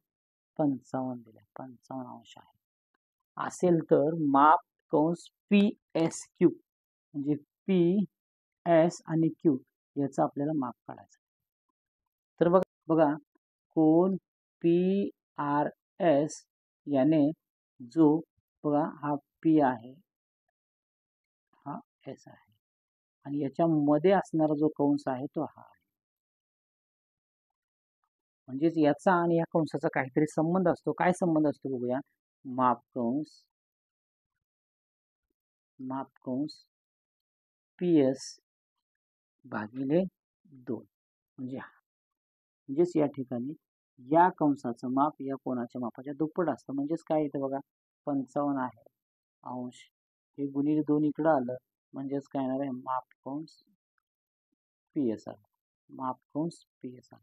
55 दिलाय. 55 अंश आहे. असेल तर माप कंस PSQ म्हणजे PS आणि Q याचा आपल्याला माप काढायचं. तर बघा कोन PRS याने जो बघा हा P आहे हा S आहे आणि याच्या मध्ये असणारा जो कंस आहे तो हा आहे. म्हणजेच याचा आणि या कंसाचा काहीतरी संबंध असतो. काय संबंध असतो बघूया. माप कंस PS भागिले 2 म्हणजेच या ठिकाणी या कंसाचं माप या कोनाच्या मापाच्या दुप्पट असतं. म्हणजेच काय येतं बघा 55 आहे अंश हे गुणिले 2 इकडं आलं म्हणजेच काय येणार आहे? माप कंस PS आलं. माप कंस PS आलं.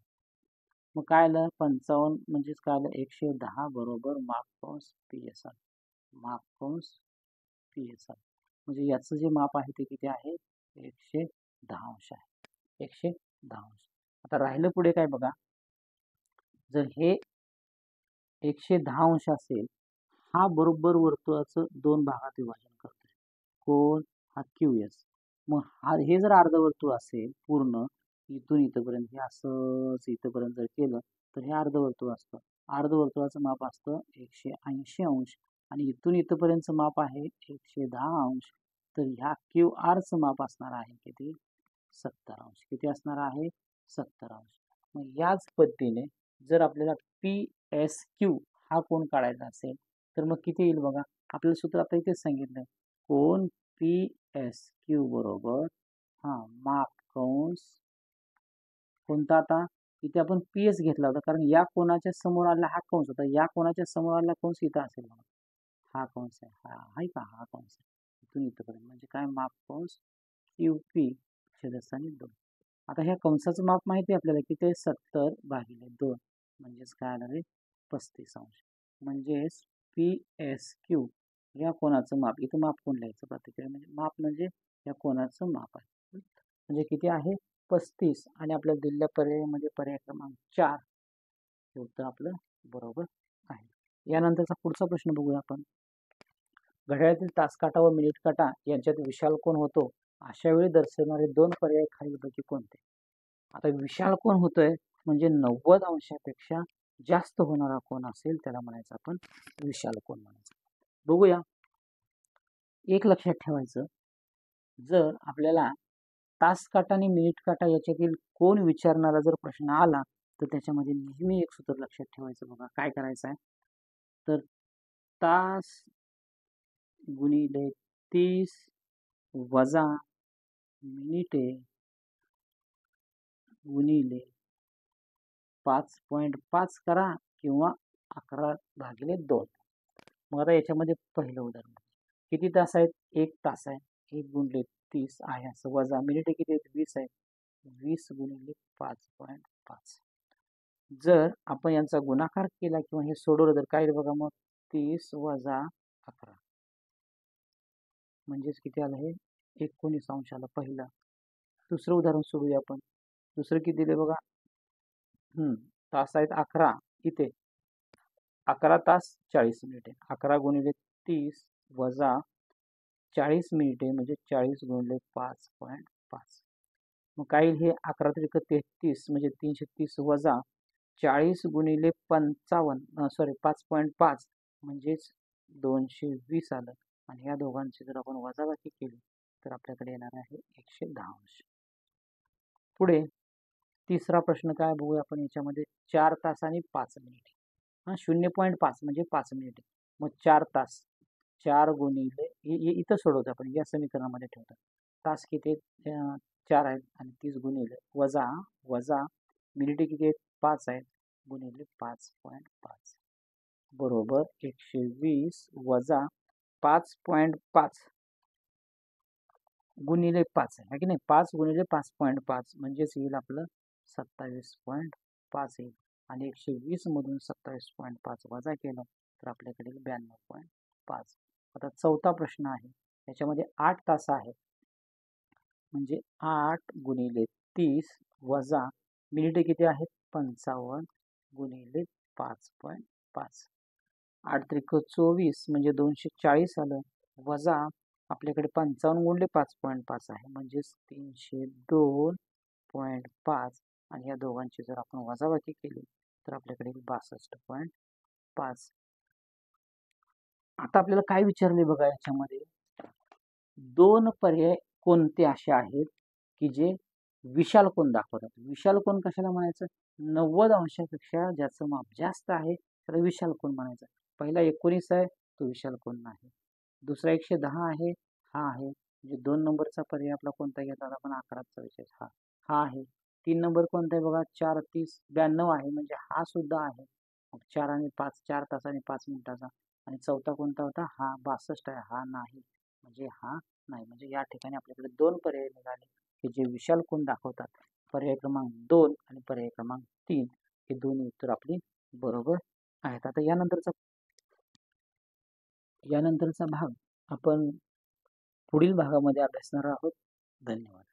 मग काय आलं? 55 म्हणजेच काय आलं? 110 बरोबर माप कंस PS आलं. माप कंस PS आलं. म्हणजे याचं जे माप आहे ते किती आहे? 110 अंश आहे. 110 अंश. आता राहिलं पुढे काय बघा. जर हे 110 अंश असेल हा बरोबर वर्तुळाचं 2 भागात विभाजन करतोय. कोण? हा QS. मग हा हे जर अर्धवर्तुळ असेल पूर्ण इथून इथपर्यंत हे असंच इथपर्यंत जर केलं तर हे अर्धवर्तुळ असतं. अर्धवर्तुळाचं माप असतं 180 अंश आणि इथून इथपर्यंतचं माप आहे 110 अंश. तर ह्या QRचं माप असणार आहे किती? 70 अंश. किती असणार आहे? 70 अंश. मग याच पद्धतीने जर आपल्याला PSQ हा कोण काढायचा असेल तर मग किती येईल बघा. आपल्याला सूत्र आता इथेच सांगितलंय. कोन PSQ बरोबर माप कंस कोणता? आता इथे आपण PS घेतला होता कारण या कोणाच्या समोर आला हा कंस होता. या कोणाच्या समोर आला कंस इथं असेल बघा. हा कंस आहे. हा आहे का? हा कंस आहे. इथून इथपर्यंत म्हणजे काय? माप कंस QP छेदस्थानी 2. आता ह्या कंसाचं माप माहिती आहे आपल्याला किती आहे? 70 भागिले 2 म्हणजेच काय आलं रे? 35 अंश. म्हणजेच PSQ या कोणाचं माप इथं माप कोण लिहायचं प्रतिक्रिया म्हणजे माप म्हणजे या कोणाचं माप आहे. म्हणजे किती आहे? 35 आणि आपल्या दिलेल्या पर्यायामध्ये पर्याय क्रमांक 4 हे उत्तर आपलं बरोबर आहे. यानंतरचा पुढचा प्रश्न बघूया आपण. घड्याळातील तासकाटा व मिनिट काटा यांच्यात विशाल कोन होतो अशा वेळी दर्शवणारे 2 पर्याय खालीलपैकी कोणते? आता विशाल कोन होतोय म्हणजे 90 अंशापेक्षा जास्त होणारा कोन असेल त्याला म्हणायचं आपण विशाल कोन म्हणायचं. बघूया. एक लक्षात ठेवायचं जर आपल्याला तास काटा आणि मिनिट काटा याच्यातील कोण विचारणारा जर प्रश्न आला तर त्याच्यामध्ये नेहमी एक सूत्र लक्षात ठेवायचं. बघा काय करायचं आहे, तर तास गुणिले 30 वजा मिनिटे गुणिले 5.5 करा किंवा 11/2. मग आता याच्यामध्ये पहिलं उदाहरण, किती तास आहेत? 1 तास आहे. 1 गुणिले 30 आहे असं, वजा मिनिटे किती आहेत? 20 आहेत. 20 गुणिले 5.5. जर आपण यांचा गुणाकार केला किंवा हे सोडवलं तर काय बघा, मग 30 वजा 11 म्हणजेच किती आलं? हे 19 अंश आलं पहिलं. दुसरं उदाहरण सोडूया आपण. दुसरं किती दिले बघा, तास आहेत 11. इथे 11 तास 40 मिनिटे. 11 गुणिले 30 वजा 40 मिनिटे म्हणजे 40 गुणिले 5.5. मग काय हे 11 त्रिक 33 म्हणजे 330 वजा 40 गुणिले 5.5 म्हणजेच 220 आलं. आणि या दोघांची जर आपण वजाबाकी केली तर आपल्याकडे येणार आहे 110 अंश. पुढे तिसरा प्रश्न काय बघूया आपण याच्यामध्ये. 4 तास आणि 5 मिनिटे. 0.5 म्हणजे 5 मिनिटे. मग 4 तास 4 गुणिले इथं सोडवतो आपण, या समीकरणामध्ये ठेवतो. तास किती 4 आहेत आणि 30 गुणिले वजा मिनिटे किती आहेत? 5 आहेत गुणिले 5.5 बरोबर 120 वजा 5.5 गुणिले 5 आहे की नाही. 5 गुणिले 5.5 म्हणजेच येईल आपलं 27.5 येईल. आणि 120 मधून 27.5 वजा केलं तर आपल्याकडे 92.5. आता चौथा प्रश्न आहे, याच्यामध्ये 8 तास आहे. म्हणजे 8 गुणिले 30 वजा मिनिटे किती आहेत? 55 गुणिले 5.5. 8 त्रिक 24 म्हणजे 240 आलं. वजा आपल्याकडे 55 गुणिले 5.5 आहे म्हणजेच 302.5. आणि या दोघांची जर आपण वजाबाकी केली तर आपल्याकडे 62.5. आता आपल्याला काय विचारले बघा, याच्यामध्ये 2 पर्याय कोणते असे आहेत की जे विशाल कोन दाखवतात. विशाल कोन कशाला म्हणायचं? 90 अंशापेक्षा ज्याचं माप जास्त आहे त्याला विशाल कोन म्हणायचं. पहिला 19 आहे तो विशाल कोन नाही. दुसरा 110 आहे, हा आहे. म्हणजे 2 नंबरचा पर्याय आपला कोणता घेतला आपण? 11चा विषय हा आहे. 3 नंबर कोणता आहे बघा? 4 30 92 आहे म्हणजे हा सुद्धा आहे. मग 4 आणि 5 4 तास आणि 5 मिनिटाचा. आणि चौथा कोणता होता? हा 62 आहे, हा नाही म्हणजे हा नाही. म्हणजे या ठिकाणी आपल्याकडे 2 पर्याय निघाले की जे विशाल कोन दाखवतात. पर्याय क्रमांक 2 आणि पर्याय क्रमांक 3 हे दोन्ही उत्तर आपली बरोबर आहेत. आता यानंतरचा भाग आपण पुढील भागामध्ये अभ्यासणार आहोत. धन्यवाद.